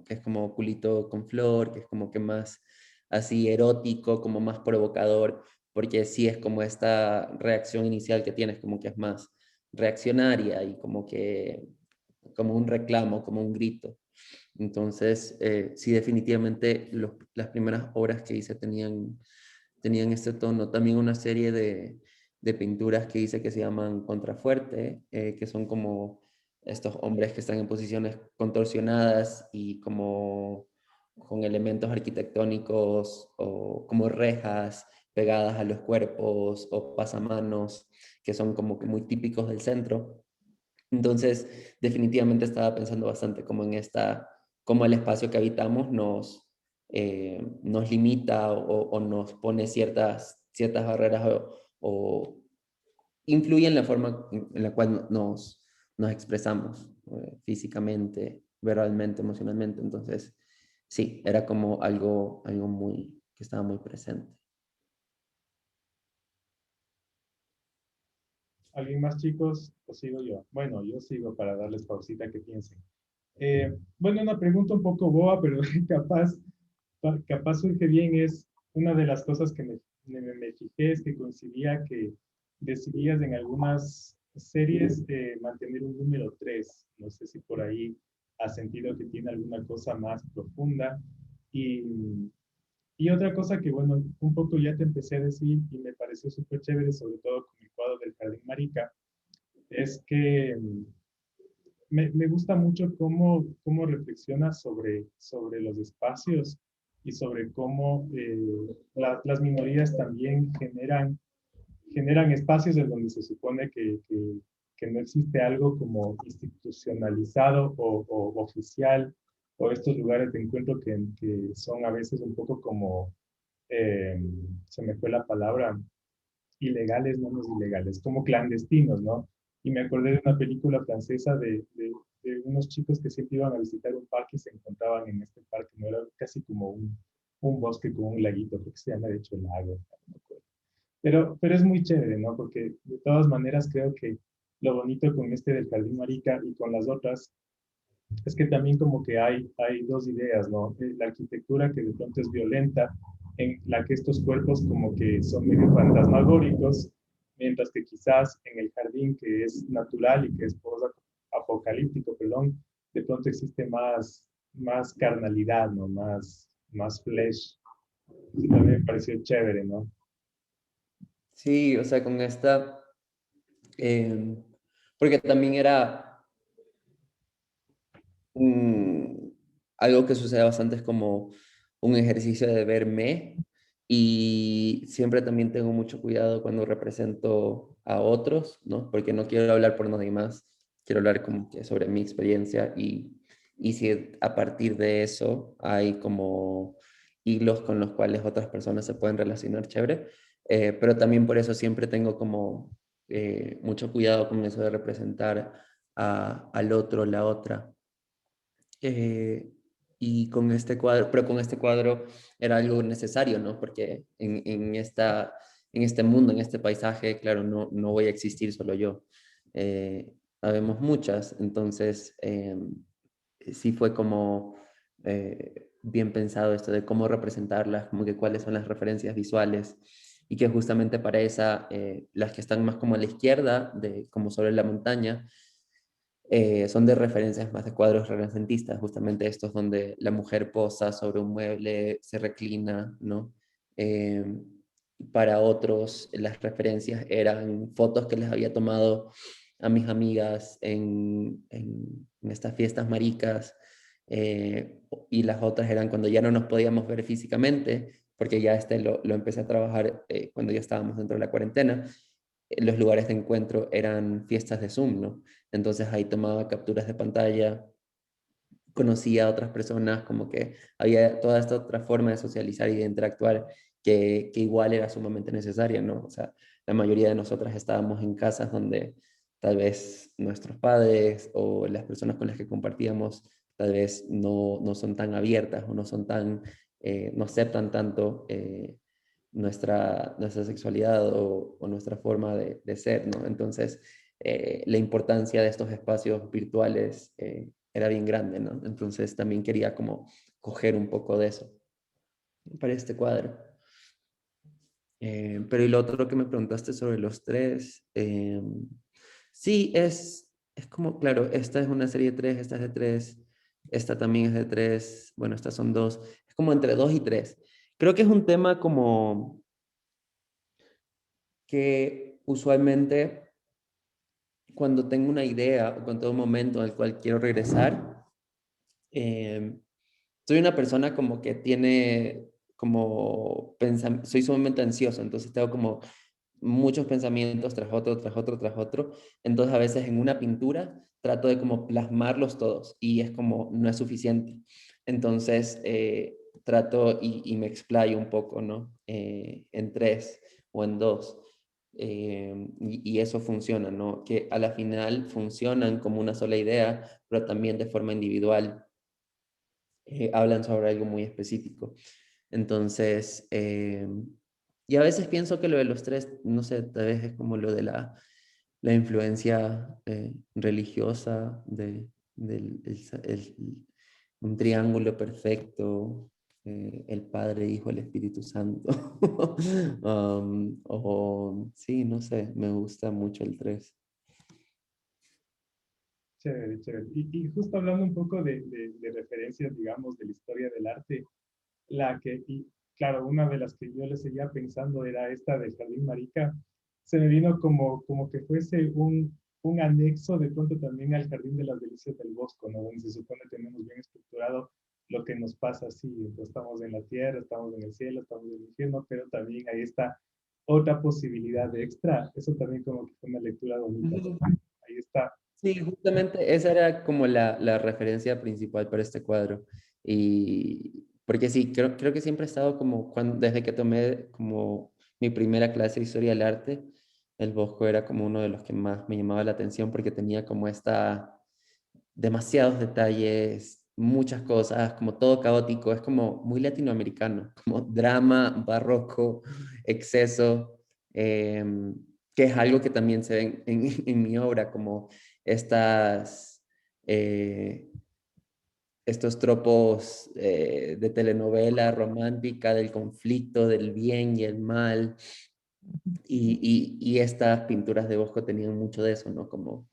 B: que es como culito con flor, que es como que más así erótico, como más provocador, porque sí es como esta reacción inicial que tienes, como que es más reaccionaria y como un reclamo, como un grito. Entonces, sí, definitivamente las primeras obras que hice tenían este tono. También una serie de pinturas que hice que se llaman Contrafuerte, que son como estos hombres que están en posiciones contorsionadas y como con elementos arquitectónicos o como rejas pegadas a los cuerpos o pasamanos que son como que muy típicos del centro. Entonces, definitivamente estaba pensando bastante como en como el espacio que habitamos nos limita o nos pone ciertas barreras o influye en la forma en la cual nos expresamos físicamente, verbalmente, emocionalmente. Entonces, sí, era como algo que estaba muy presente.
A: ¿Alguien más, chicos? ¿O sigo yo? Bueno, yo sigo para darles pausita que piensen. Bueno, una pregunta un poco boba, pero capaz surge bien, es una de las cosas que me fijé, es que coincidía que decidías en algunas series mantener un número 3. No sé si por ahí has sentido que tiene alguna cosa más profunda. Y, y otra cosa que, bueno, un poco ya te empecé a decir y me pareció súper chévere, sobre todo con el cuadro del Jardín Marica, es que me gusta mucho cómo reflexiona sobre los espacios y sobre cómo las minorías también generan espacios en donde se supone que no existe algo como institucionalizado o oficial, o estos lugares de encuentro que son a veces un poco como, eh, se me fue la palabra, ilegales, no los ilegales, como clandestinos, ¿no? Y me acordé de una película francesa de unos chicos que siempre iban a visitar un parque y se encontraban en este parque, ¿no? Era casi como un bosque con un laguito, creo que se llama de hecho el lago, no me acuerdo. Pero es muy chévere, ¿no? Porque de todas maneras creo que lo bonito con este del Jardín Marica y con las otras es que también como que hay dos ideas, ¿no? La arquitectura que de pronto es violenta, en la que estos cuerpos como que son medio fantasmagóricos, mientras que quizás en el jardín que es natural y que es apocalíptico, perdón, de pronto existe más carnalidad, ¿no? Más flesh. Y también me pareció chévere, ¿no?
B: Sí, o sea, con porque también era algo que sucede bastante, es como un ejercicio de verme y siempre también tengo mucho cuidado cuando represento a otros, ¿no? Porque no quiero hablar por nadie más, quiero hablar como que sobre mi experiencia y si a partir de eso hay como hilos con los cuales otras personas se pueden relacionar, chévere, pero también por eso siempre tengo como mucho cuidado con eso de representar al otro, la otra. Eh, y con este cuadro, pero con este cuadro era algo necesario, ¿no? Porque en este mundo, en este paisaje, claro, no voy a existir solo yo. Habemos muchas, entonces sí fue como bien pensado esto de cómo representarlas, como que cuáles son las referencias visuales, y que justamente para esa, las que están más como a la izquierda, como sobre la montaña, son de referencias más de cuadros renacentistas, justamente estos donde la mujer posa sobre un mueble, se reclina, ¿no? Eh, para otros, las referencias eran fotos que les había tomado a mis amigas en estas fiestas maricas, y las otras eran cuando ya no nos podíamos ver físicamente, porque ya lo empecé a trabajar cuando ya estábamos dentro de la cuarentena. Los lugares de encuentro eran fiestas de Zoom, ¿no? Entonces ahí tomaba capturas de pantalla, conocía a otras personas, como que había toda esta otra forma de socializar y de interactuar que igual era sumamente necesaria, ¿no? O sea, la mayoría de nosotras estábamos en casas donde tal vez nuestros padres o las personas con las que compartíamos tal vez no son tan abiertas o no son tan, no aceptan tanto nuestra sexualidad o nuestra forma de ser, ¿no? Entonces, la importancia de estos espacios virtuales era bien grande, ¿no? Entonces también quería como coger un poco de eso para este cuadro. Pero y lo otro que me preguntaste sobre los tres, sí, es como, claro, esta es una serie de tres, esta es de tres, esta también es de tres, bueno, estas son dos, es como entre dos y tres. Creo que es un tema como que usualmente cuando tengo una idea o cuando tengo un momento en el cual quiero regresar, eh, soy una persona como que tiene como soy sumamente ansioso, entonces tengo como muchos pensamientos tras otro, tras otro, tras otro. Entonces a veces en una pintura trato de como plasmarlos todos y es como no es suficiente. Entonces trato y me explayo un poco, ¿no? En tres o en dos. Y eso funciona, ¿no? Que a la final funcionan como una sola idea, pero también de forma individual hablan sobre algo muy específico. Entonces, y a veces pienso que lo de los tres, no sé, tal vez es como lo de la influencia religiosa, un triángulo perfecto, el Padre, Hijo, el Espíritu Santo. O sí, no sé, me gusta mucho el tres.
A: Chévere, chévere. Y justo hablando un poco de referencias, digamos, de la historia del arte, y claro, una de las que yo le seguía pensando era esta del Jardín Marica. Se me vino como que fuese un anexo de pronto también al Jardín de las Delicias del Bosco, ¿no? Donde se supone tenemos bien estructurado lo que nos pasa así. Entonces estamos en la tierra, estamos en el cielo, estamos en el infierno, pero también ahí está otra posibilidad de extra. Eso también como que fue una lectura bonita.
B: Ujú.
A: Ahí está.
B: Sí, justamente esa era como la referencia principal para este cuadro. Y porque sí, creo que siempre he estado como, desde que tomé como mi primera clase de historia del arte, el Bosco era como uno de los que más me llamaba la atención porque tenía como demasiados detalles, muchas cosas, como todo caótico, es como muy latinoamericano, como drama, barroco, exceso, que es algo que también se ve en mi obra, como estas, eh, estos tropos de telenovela romántica, del conflicto, del bien y el mal, y estas pinturas de Bosco tenían mucho de eso, ¿no? Como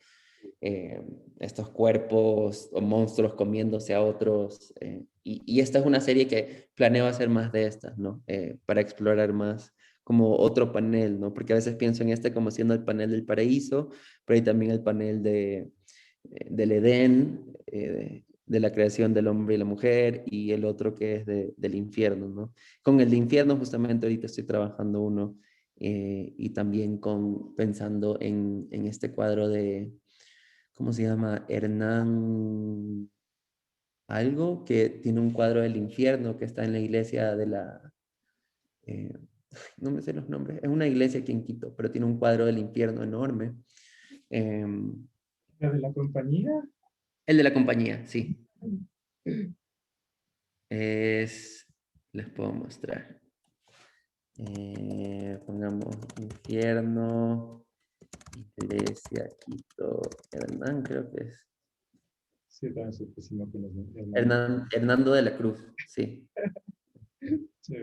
B: eh, estos cuerpos o monstruos comiéndose a otros. Y esta es una serie que planeo hacer más de estas, ¿no? Para explorar más como otro panel, ¿no? Porque a veces pienso en este como siendo el panel del paraíso, pero hay también el panel del Edén, de la creación del hombre y la mujer, y el otro que es del infierno, ¿no? Con el de infierno justamente ahorita estoy trabajando uno, y también pensando en este cuadro de ¿cómo se llama? Hernán algo, que tiene un cuadro del infierno que está en la iglesia eh, no me sé los nombres, es una iglesia aquí en Quito, pero tiene un cuadro del infierno enorme. Em,
A: La de la compañía.
B: el de la compañía, sí. Les puedo mostrar. Pongamos infierno, iglesia, Quito, Hernán creo que es.
A: Sí, también soy pésimo con el nombre.
B: Hernando de la Cruz, sí.
A: Sí.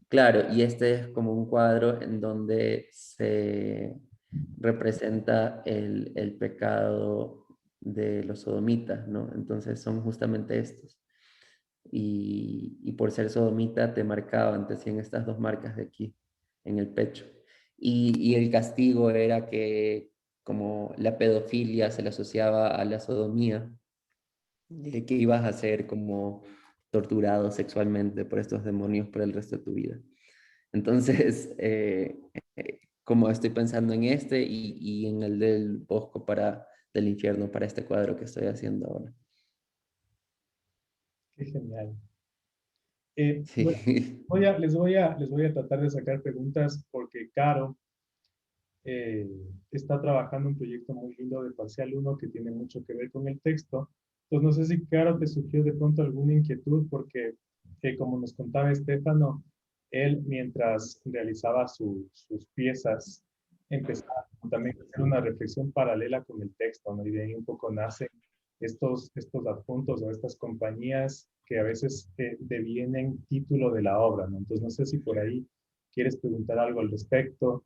B: Claro, y este es como un cuadro en donde se representa el pecado de los sodomitas, ¿no? Entonces son justamente estos. Y por ser sodomita te marcaban, te hacían estas dos marcas de aquí, en el pecho. Y el castigo era que como la pedofilia se le asociaba a la sodomía, que ibas a ser como torturado sexualmente por estos demonios por el resto de tu vida. Entonces, como estoy pensando en este y en el del Bosco del infierno para este cuadro que estoy haciendo ahora.
A: Qué genial. Bueno,
B: Sí.
A: les voy a tratar de sacar preguntas porque Caro eh, está trabajando un proyecto muy lindo de Parcial uno que tiene mucho que ver con el texto. Entonces, no sé si Caro te surgió de pronto alguna inquietud porque, como nos contaba Estefano, él mientras realizaba sus piezas empezaba también a hacer una reflexión paralela con el texto, ¿no? Y de ahí un poco nacen estos adjuntos o estas compañías que a veces devienen título de la obra, ¿no? Entonces, no sé si por ahí quieres preguntar algo al respecto.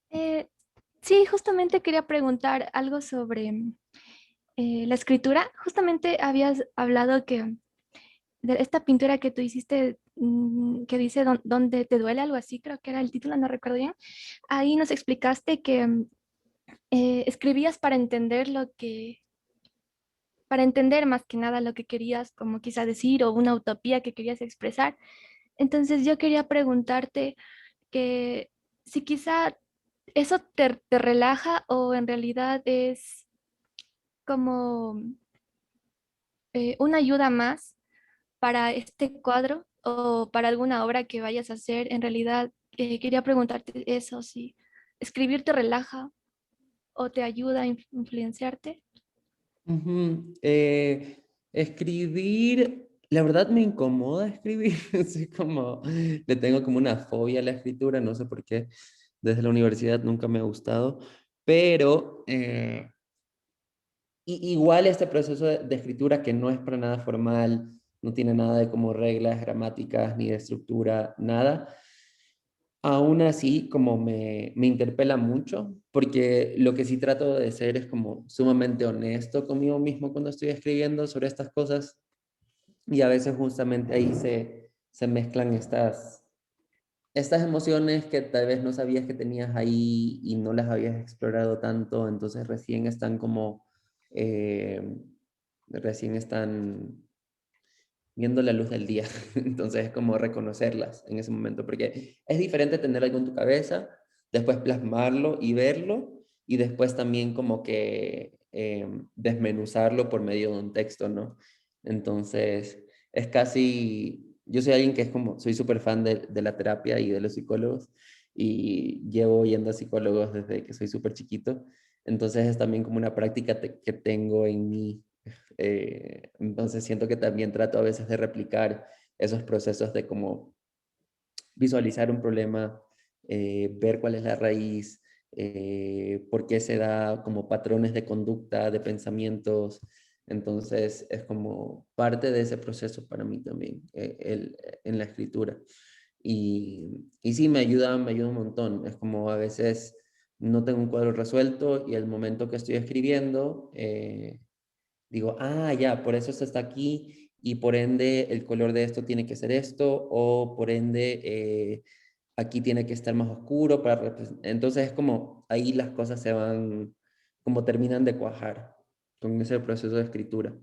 D: Eh, sí, justamente quería preguntar algo sobre la escritura. Justamente habías hablado que de esta pintura que tú hiciste, que dice donde te duele, algo así, creo que era el título, no recuerdo bien. Ahí nos explicaste que escribías para entender para entender más que nada lo que querías, como quizá decir, o una utopía que querías expresar. Entonces yo quería preguntarte que si quizá eso te relaja o en realidad es como una ayuda más para este cuadro o para alguna obra que vayas a hacer. En realidad quería preguntarte eso, si escribir te relaja o te ayuda a influenciarte.
B: Ujú. Escribir, la verdad me incomoda escribir, así como le tengo como una fobia a la escritura, no sé por qué, desde la universidad nunca me ha gustado, pero igual este proceso de escritura que no es para nada formal, no tiene nada de como reglas gramáticas ni de estructura, nada. Aún así, como me interpela mucho, porque lo que sí trato de ser es como sumamente honesto conmigo mismo cuando estoy escribiendo sobre estas cosas y a veces justamente ahí se mezclan estas emociones que tal vez no sabías que tenías ahí y no las habías explorado tanto, entonces eh, recién están viendo la luz del día. Entonces es como reconocerlas en ese momento, porque es diferente tener algo en tu cabeza, después plasmarlo y verlo, y después también como que desmenuzarlo por medio de un texto, ¿no? Entonces es casi, yo soy alguien que es como, soy súper fan de la terapia y de los psicólogos, y llevo yendo a psicólogos desde que soy súper chiquito, entonces es también como una práctica que tengo en mí, entonces siento que también trato a veces de replicar esos procesos de como visualizar un problema, ver cuál es la raíz, por qué se da como patrones de conducta, de pensamientos. Entonces es como parte de ese proceso para mí también, en la escritura. Y sí, me ayuda un montón. Es como a veces no tengo un cuadro resuelto y el momento que estoy escribiendo, digo, ah, ya, por eso esto está aquí y por ende el color de esto tiene que ser esto o por ende aquí tiene que estar más oscuro para entonces es como ahí las cosas se van, como terminan de cuajar con ese proceso de escritura.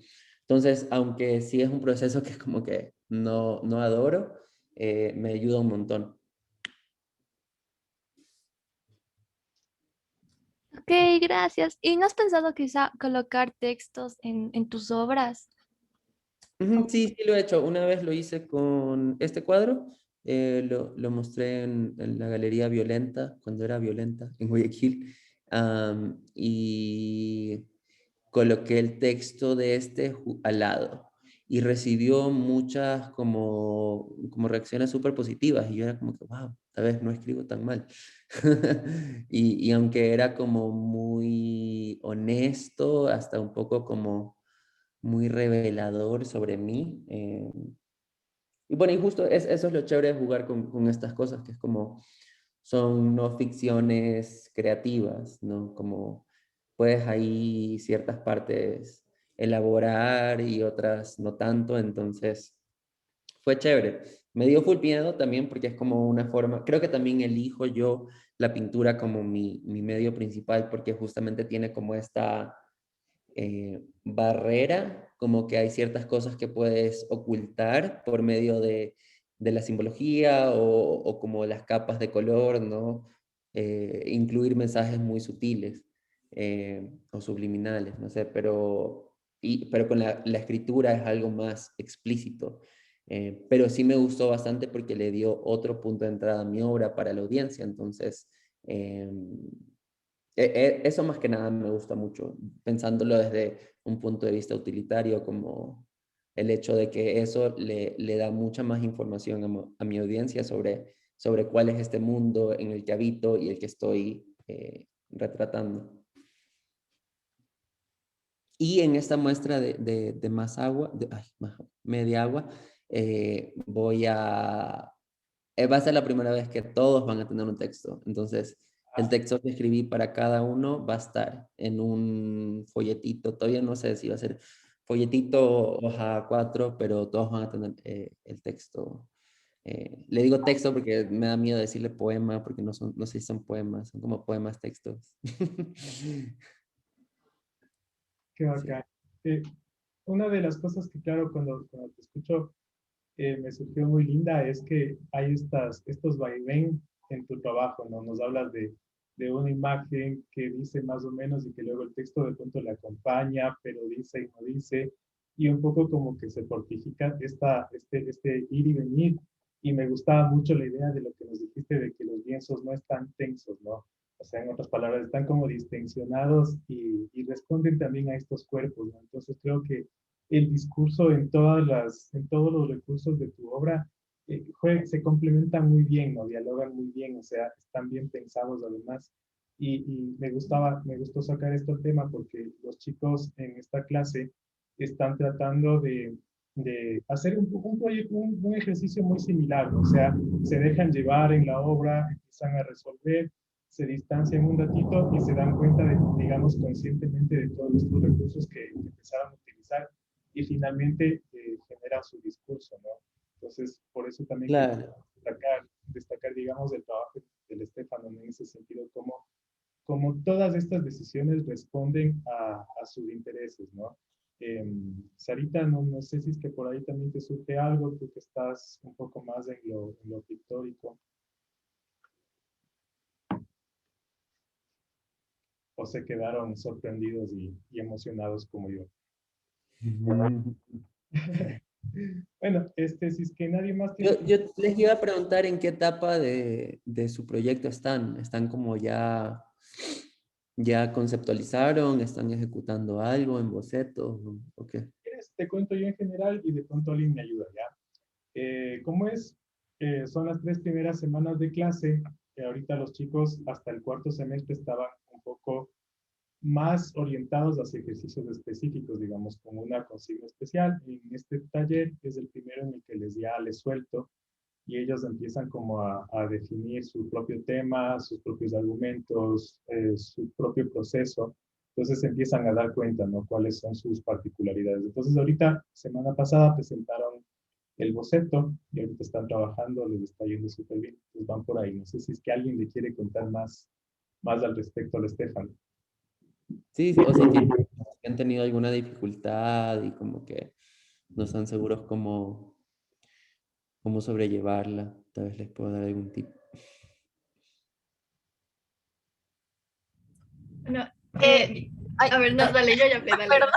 B: Entonces, aunque sí es un proceso que como que no adoro, me ayuda un montón.
D: Ok, gracias. ¿Y no has pensado quizá colocar textos en tus obras?
B: Ujú, sí, sí lo he hecho. Una vez lo hice con este cuadro, lo mostré en la Galería Violenta, cuando era Violenta, en Guayaquil, y coloqué el texto de este al lado y recibió muchas como reacciones súper positivas y yo era como que, wow, tal vez no escribo tan mal. Y aunque era como muy muy honesto, hasta un poco como muy revelador sobre mí. Y bueno, y justo eso es lo chévere de jugar con estas cosas, que es como son no ficciones creativas, ¿no? Como puedes ahí ciertas partes elaborar y otras no tanto, entonces fue chévere. Me dio full miedo también porque es como una forma, creo que también elijo yo la pintura como mi medio principal porque justamente tiene como esta barrera, como que hay ciertas cosas que puedes ocultar por medio de la simbología o como las capas de color, ¿no? Incluir mensajes muy sutiles o subliminales, no sé, pero con la escritura es algo más explícito. Pero sí me gustó bastante porque le dio otro punto de entrada a mi obra para la audiencia, entonces eso más que nada me gusta mucho, pensándolo desde un punto de vista utilitario, como el hecho de que eso le da mucha más información a mi audiencia sobre cuál es este mundo en el que habito y el que estoy retratando. Y en esta muestra de más agua, media agua, va a ser la primera vez que todos van a tener un texto. Entonces, el texto que escribí para cada uno va a estar en un folletito. Todavía no sé si va a ser folletito, hoja 4, pero todos van a tener el texto. Le digo texto porque me da miedo decirle poema, porque no sé si son poemas, son como poemas textos.
A: Qué bacán. Una de las cosas que, claro, cuando te escucho, me surgió muy linda es que hay estos vaivén en tu trabajo, ¿no? Nos hablas de una imagen que dice más o menos y que luego el texto de pronto le acompaña, pero dice y no dice, y un poco como que se fortifica este ir y venir. Y me gustaba mucho la idea de lo que nos dijiste de que los lienzos no están tensos, ¿no? O sea, en otras palabras, están como distensionados y responden también a estos cuerpos, ¿no? Entonces creo que el discurso en todos los recursos de tu obra se complementan muy bien, ¿no? Dialogan muy bien, o sea, están bien pensados además. Y me gustó sacar este tema porque los chicos en esta clase están tratando de hacer un proyecto, un ejercicio muy similar, ¿no? O sea, se dejan llevar en la obra, empiezan a resolver, se distancian un ratito y se dan cuenta de, digamos, conscientemente de todos estos recursos que empezaron a utilizar y finalmente genera su discurso, ¿no? Entonces, por eso también
B: Claro.
A: quiero destacar, digamos, el trabajo del Estefano en ese sentido, como todas estas decisiones responden a sus intereses, ¿no? Sarita, no sé si es que por ahí también te surge algo, tú que estás un poco más en lo pictórico, o se quedaron sorprendidos y emocionados como yo. Bueno, si es que nadie más tiene...
B: Yo les iba a preguntar en qué etapa de su proyecto están. ¿Están como ya conceptualizaron? ¿Están ejecutando algo en boceto? ¿O qué?
A: Te cuento yo en general y de pronto alguien me ayuda, ¿ya? ¿Cómo es? Son las 3 primeras semanas de clase. Ahorita los chicos hasta el cuarto semestre estaban un poco más orientados hacia ejercicios específicos, digamos, con una consigna especial. En este taller es el primero en el que les suelto y ellos empiezan como a definir su propio tema, sus propios argumentos, su propio proceso. Entonces empiezan a dar cuenta, ¿no? Cuáles son sus particularidades. Entonces ahorita, semana pasada, presentaron el boceto y ahorita están trabajando, les está yendo súper bien. Entonces van por ahí. No sé si es que alguien le quiere contar más al respecto al Estefan.
B: Sí, o si han tenido alguna dificultad y como que no están seguros cómo sobrellevarla. Tal vez les puedo dar algún tip.
C: No,
E: Ay,
C: a ver, no, dale, yo ya hablé, dale.
E: perdón.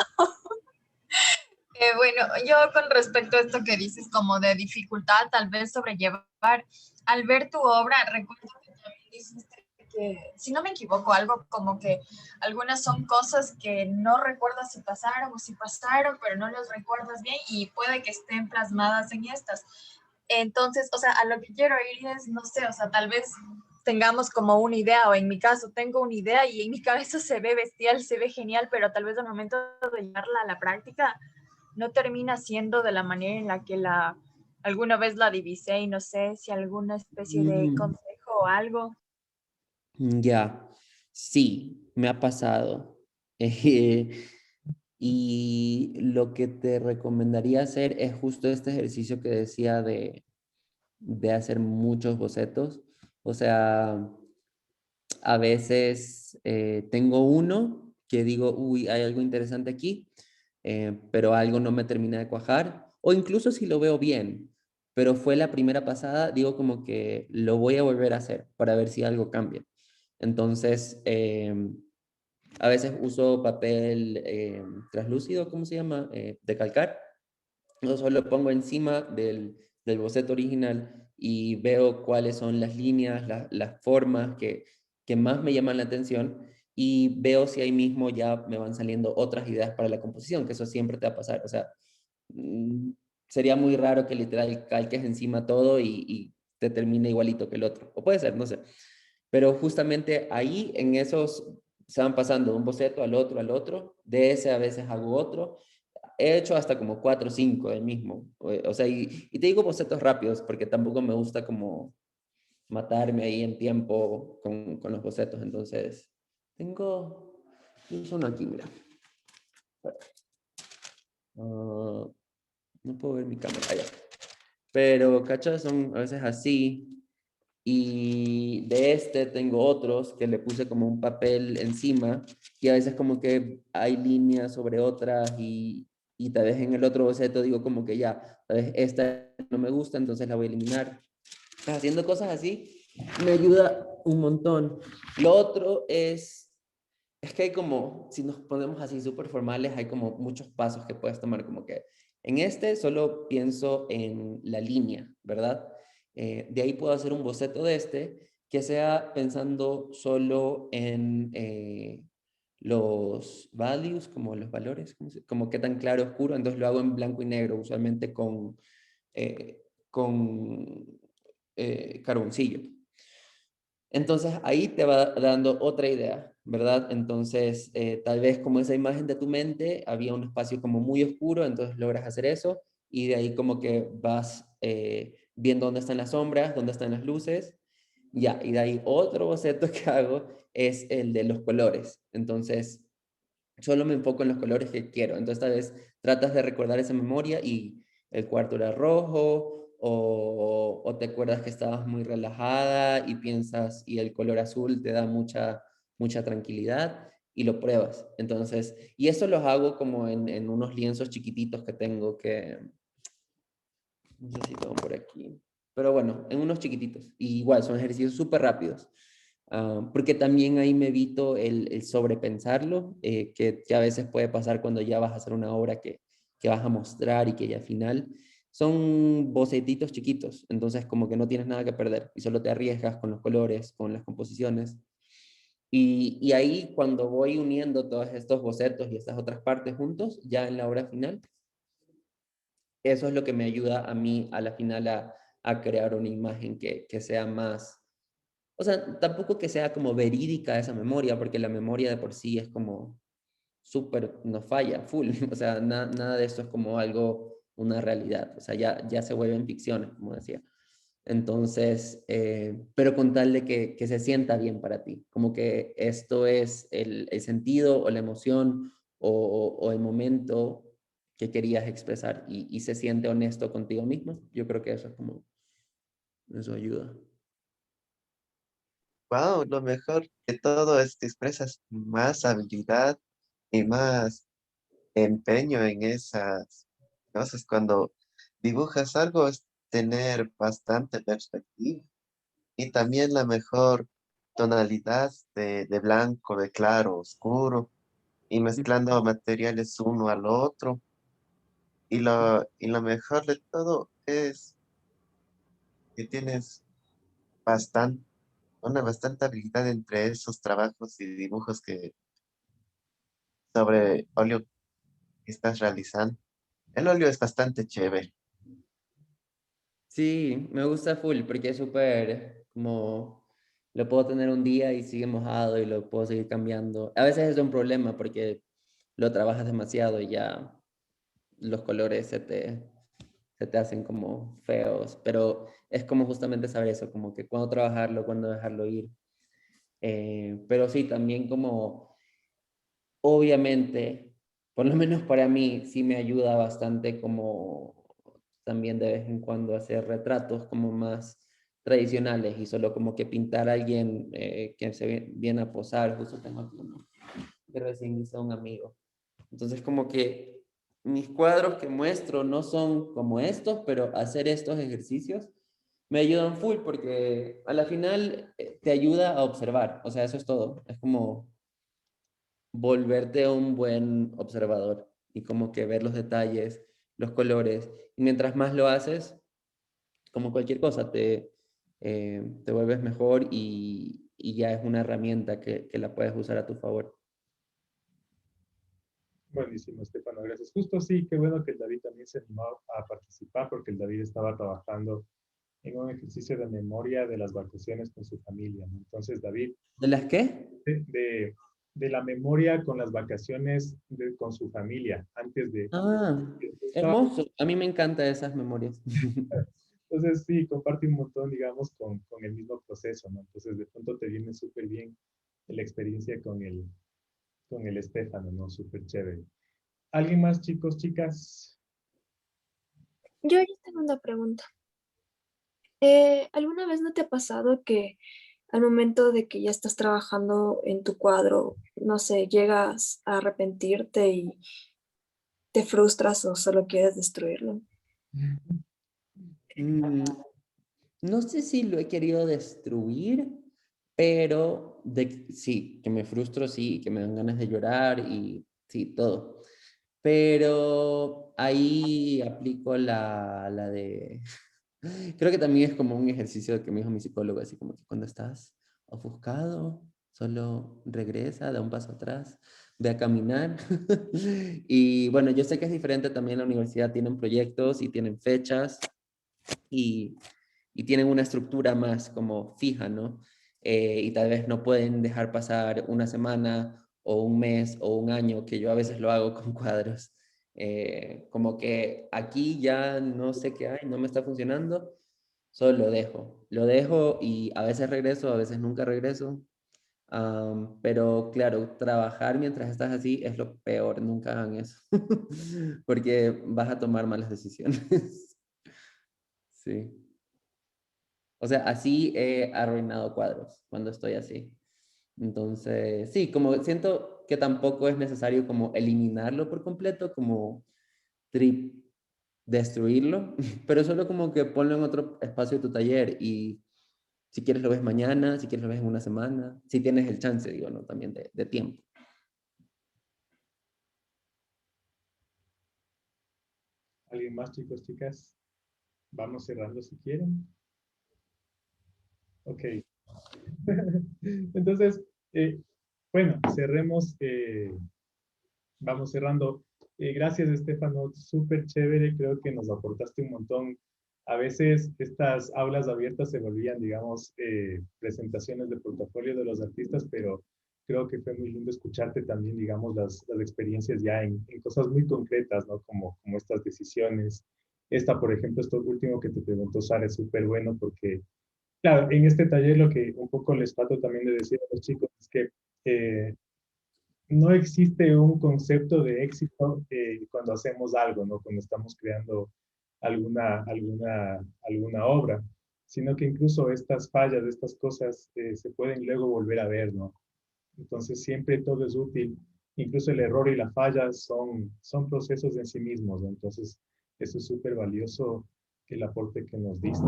E: Bueno, yo con respecto a esto que dices como de dificultad, tal vez sobrellevar, al ver tu obra, recuerdo que también dijiste que, si no me equivoco, algo como que algunas son cosas que no recuerdas si pasaron o si pasaron, pero no los recuerdas bien y puede que estén plasmadas en estas. Entonces, o sea, a lo que quiero ir es, no sé, o sea, tal vez tengamos como una idea, o en mi caso tengo una idea y en mi cabeza se ve bestial, se ve genial, pero tal vez al momento de llevarla a la práctica no termina siendo de la manera en la que alguna vez la divisé, y no sé si alguna especie de
B: Mm,
E: consejo o algo.
B: ya, sí, me ha pasado. Eh, y lo que te recomendaría hacer es justo este ejercicio que decía de hacer muchos bocetos. O sea, a veces tengo uno que digo, uy, hay algo interesante aquí, pero algo no me termina de cuajar, o incluso si lo veo bien, pero fue la primera pasada, digo como que lo voy a volver a hacer para ver si algo cambia. Entonces, a veces uso papel translúcido, ¿cómo se llama? De calcar. Yo solo pongo encima del boceto original y veo cuáles son las líneas, las formas que más me llaman la atención, y veo si ahí mismo ya me van saliendo otras ideas para la composición, que eso siempre te va a pasar. O sea, mm, sería muy raro que literal calques encima todo y te termine igualito que el otro. O puede ser, no sé. Pero justamente ahí, en esos, se van pasando de un boceto al otro, de ese a veces hago otro. He hecho hasta como 4 o 5 del mismo. O sea, y te digo bocetos rápidos, porque tampoco me gusta como matarme ahí en tiempo con los bocetos. Entonces, incluso uno aquí, mira. Ah, no puedo ver mi cámara allá. Pero, ¿cachas? Son a veces así. Y de este tengo otros que le puse como un papel encima, y a veces como que hay líneas sobre otras, y tal vez en el otro boceto digo como que ya, tal vez esta no me gusta, entonces la voy a eliminar. Haciendo cosas así me ayuda un montón. Lo otro es que hay como, si nos ponemos así súper formales, hay como muchos pasos que puedes tomar, como que en este solo pienso en la línea, ¿verdad? De ahí puedo hacer un boceto de este que sea pensando solo en los values, como los valores, como qué tan claro o oscuro. Entonces lo hago en blanco y negro, usualmente con carboncillo. Entonces ahí te va dando otra idea, ¿verdad? Entonces, tal vez como esa imagen de tu mente había un espacio como muy oscuro, entonces logras hacer eso, y de ahí como que vas viendo dónde están las sombras, dónde están las luces, ya, y de ahí otro boceto que hago es el de los colores. Entonces, solo me enfoco en los colores que quiero. Entonces, tal vez tratas de recordar esa memoria y el cuarto era rojo, o te acuerdas que estabas muy relajada y piensas, y el color azul te da mucha tranquilidad, y lo pruebas. Entonces, y eso los hago como en unos lienzos chiquititos que tengo, que no sé si tengo por aquí, pero bueno, en unos chiquititos. Y igual, son ejercicios súper rápidos. Porque también ahí me evito el sobrepensarlo, que a veces puede pasar cuando ya vas a hacer una obra que vas a mostrar y que ya al final son bocetitos chiquitos, entonces como que no tienes nada que perder y solo te arriesgas con los colores, con las composiciones. Y ahí cuando voy uniendo todos estos bocetos y estas otras partes juntos, ya en la obra final, eso es lo que me ayuda a mí a la final a crear una imagen que sea más, o sea, tampoco que sea como verídica esa memoria, porque la memoria de por sí es como súper, no falla, full. O sea, nada de eso es como algo, una realidad. O sea, ya se vuelven ficciones, como decía. Entonces, pero con tal de que se sienta bien para ti, como que esto es el sentido o la emoción o el momento que querías expresar, y se siente honesto contigo mismo. Yo creo que eso es como, eso ayuda.
F: Wow, lo mejor de todo es que expresas más habilidad y más empeño en esas cosas. Cuando dibujas algo es tener bastante perspectiva y también la mejor tonalidad de blanco, de claro, oscuro y mezclando materiales uno al otro. Y lo mejor de todo es que tienes bastante, una bastante habilidad entre esos trabajos y dibujos que sobre óleo que estás realizando. El óleo es bastante chévere.
B: Sí, me gusta full porque es súper como lo puedo tener un día y sigue mojado y lo puedo seguir cambiando. A veces es un problema porque lo trabajas demasiado y ya los colores se te hacen como feos, pero es como justamente saber eso, como que cuándo trabajarlo, cuándo dejarlo ir. Pero sí, también como, obviamente, por lo menos para mí, sí me ayuda bastante como también de vez en cuando hacer retratos como más tradicionales y solo como que pintar a alguien que se viene a posar, justo tengo aquí uno que recién hizo un amigo. Entonces como que mis cuadros que muestro no son como estos, pero hacer estos ejercicios me ayudan full porque a la final te ayuda a observar, o sea, eso es todo. Es como volverte un buen observador y como que ver los detalles, los colores. Y mientras más lo haces, como cualquier cosa, te vuelves mejor y ya es una herramienta que la puedes usar a tu favor.
A: Buenísimo, Estefano, gracias. Justo sí, qué bueno que el David también se animó a participar porque el David estaba trabajando en un ejercicio de memoria de las vacaciones con su familia, ¿no? Entonces, David,
B: ¿De las qué?
A: de, de- de la memoria con las vacaciones con su familia, antes de...
B: Ah,
A: Estaba,
B: hermoso. A mí me encantan esas memorias.
A: entonces, sí, comparte un montón, digamos, con el mismo proceso, ¿no? Entonces, de pronto te viene súper bien la experiencia con el Estefano, ¿no? Súper chévere. ¿Alguien más, chicos, chicas?
G: Yo ya tengo una pregunta. ¿Alguna vez no te ha pasado que al momento de que ya estás trabajando en tu cuadro, no sé, llegas a arrepentirte y te frustras o solo quieres destruirlo?
B: Mm, no sé si lo he querido destruir, pero sí, que me frustro, sí, que me dan ganas de llorar y sí, todo. Pero ahí aplico la de... Creo que también es como un ejercicio que me dijo mi psicólogo, así como que cuando estás ofuscado, solo regresa, da un paso atrás, ve a caminar. Y bueno, yo sé que es diferente también en la universidad, tienen proyectos y tienen fechas y, y tienen una estructura más como fija, ¿no? Y tal vez no pueden dejar pasar una semana o un mes o un año, que yo a veces lo hago con cuadros. Como que aquí ya no sé qué hay, no me está funcionando, solo lo dejo y a veces regreso, a veces nunca regreso. Pero claro, trabajar mientras estás así es lo peor, nunca hagan eso, porque vas a tomar malas decisiones. Sí. O sea, así he arruinado cuadros cuando estoy así. Entonces, sí, como siento que tampoco es necesario como eliminarlo por completo, como destruirlo, pero solo como que ponlo en otro espacio de tu taller y si quieres lo ves mañana, si quieres lo ves en una semana, si tienes el chance, digo, ¿no? También de tiempo.
A: ¿Alguien más, chicos, chicas? Vamos cerrando si quieren. Ok. Entonces, bueno, cerremos, vamos cerrando. Gracias, Estefano, súper chévere, creo que nos aportaste un montón. A veces estas aulas abiertas se volvían, digamos, presentaciones de portafolio de los artistas, pero creo que fue muy lindo escucharte también, digamos, las experiencias ya en cosas muy concretas, ¿no? Como estas decisiones. Esta, por ejemplo, esto último que te preguntó Sara es súper bueno porque claro, en este taller lo que un poco les trato también de decir a los chicos es que no existe un concepto de éxito cuando hacemos algo, ¿no? Cuando estamos creando alguna obra, sino que incluso estas fallas, estas cosas se pueden luego volver a ver, ¿no? Entonces siempre todo es útil, incluso el error y la falla son procesos en sí mismos, ¿no? Entonces eso es súper valioso el aporte que nos diste.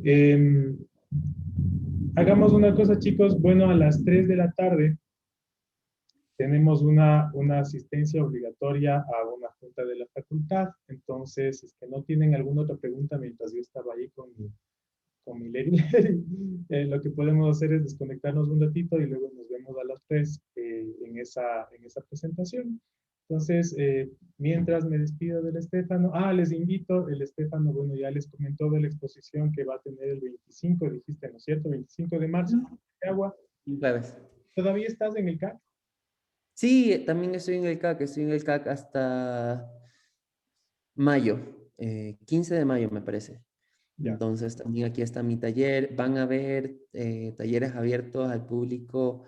A: Eh, Hagamos una cosa, chicos. Bueno, a las 3 de la tarde tenemos una asistencia obligatoria a una junta de la facultad. Entonces, es que no tienen alguna otra pregunta mientras yo estaba ahí con mi lady, lo que podemos hacer es desconectarnos un ratito y luego nos vemos a las 3 en esa presentación. Entonces, mientras me despido del Estefano, les invito, el Estefano, bueno, ya les comentó de la exposición que va a tener el 25, dijiste, ¿no es cierto? 25 de marzo, de agua.
B: Un jueves.
A: ¿Todavía estás en el CAC?
B: Sí, también estoy en el CAC hasta mayo, 15 de mayo me parece.
A: Ya.
B: Entonces también aquí está mi taller. Van a haber talleres abiertos al público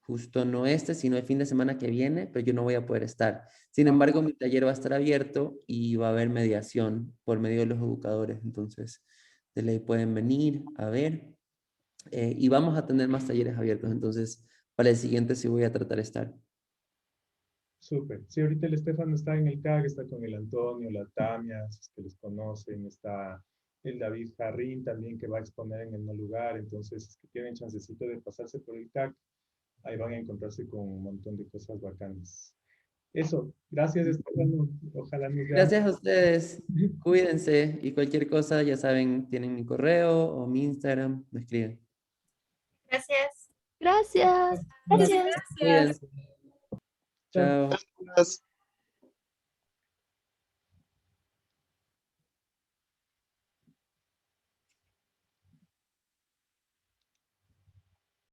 B: justo no este, sino el fin de semana que viene, pero yo no voy a poder estar. Sin embargo, mi taller va a estar abierto y va a haber mediación por medio de los educadores. Entonces, de ley pueden venir a ver. Y vamos a tener más talleres abiertos. Entonces, para el siguiente sí voy a tratar de estar.
A: Súper. Sí, ahorita el Estefano está en el CAG, está con el Antonio, la Tamia, si es que les conocen, está el David Jarrín también que va a exponer en el mismo lugar, entonces es que tienen chancecito de pasarse por el CAG, ahí van a encontrarse con un montón de cosas bacanas. Eso, gracias Estefano, ojalá nos veamos.
B: Gracias a ustedes. Cuídense y cualquier cosa, ya saben, tienen mi correo o mi Instagram, me escriben.
C: Gracias.
D: Gracias.
C: Gracias.
B: Cuídense.
A: Chao.
B: Chao.
F: Gracias.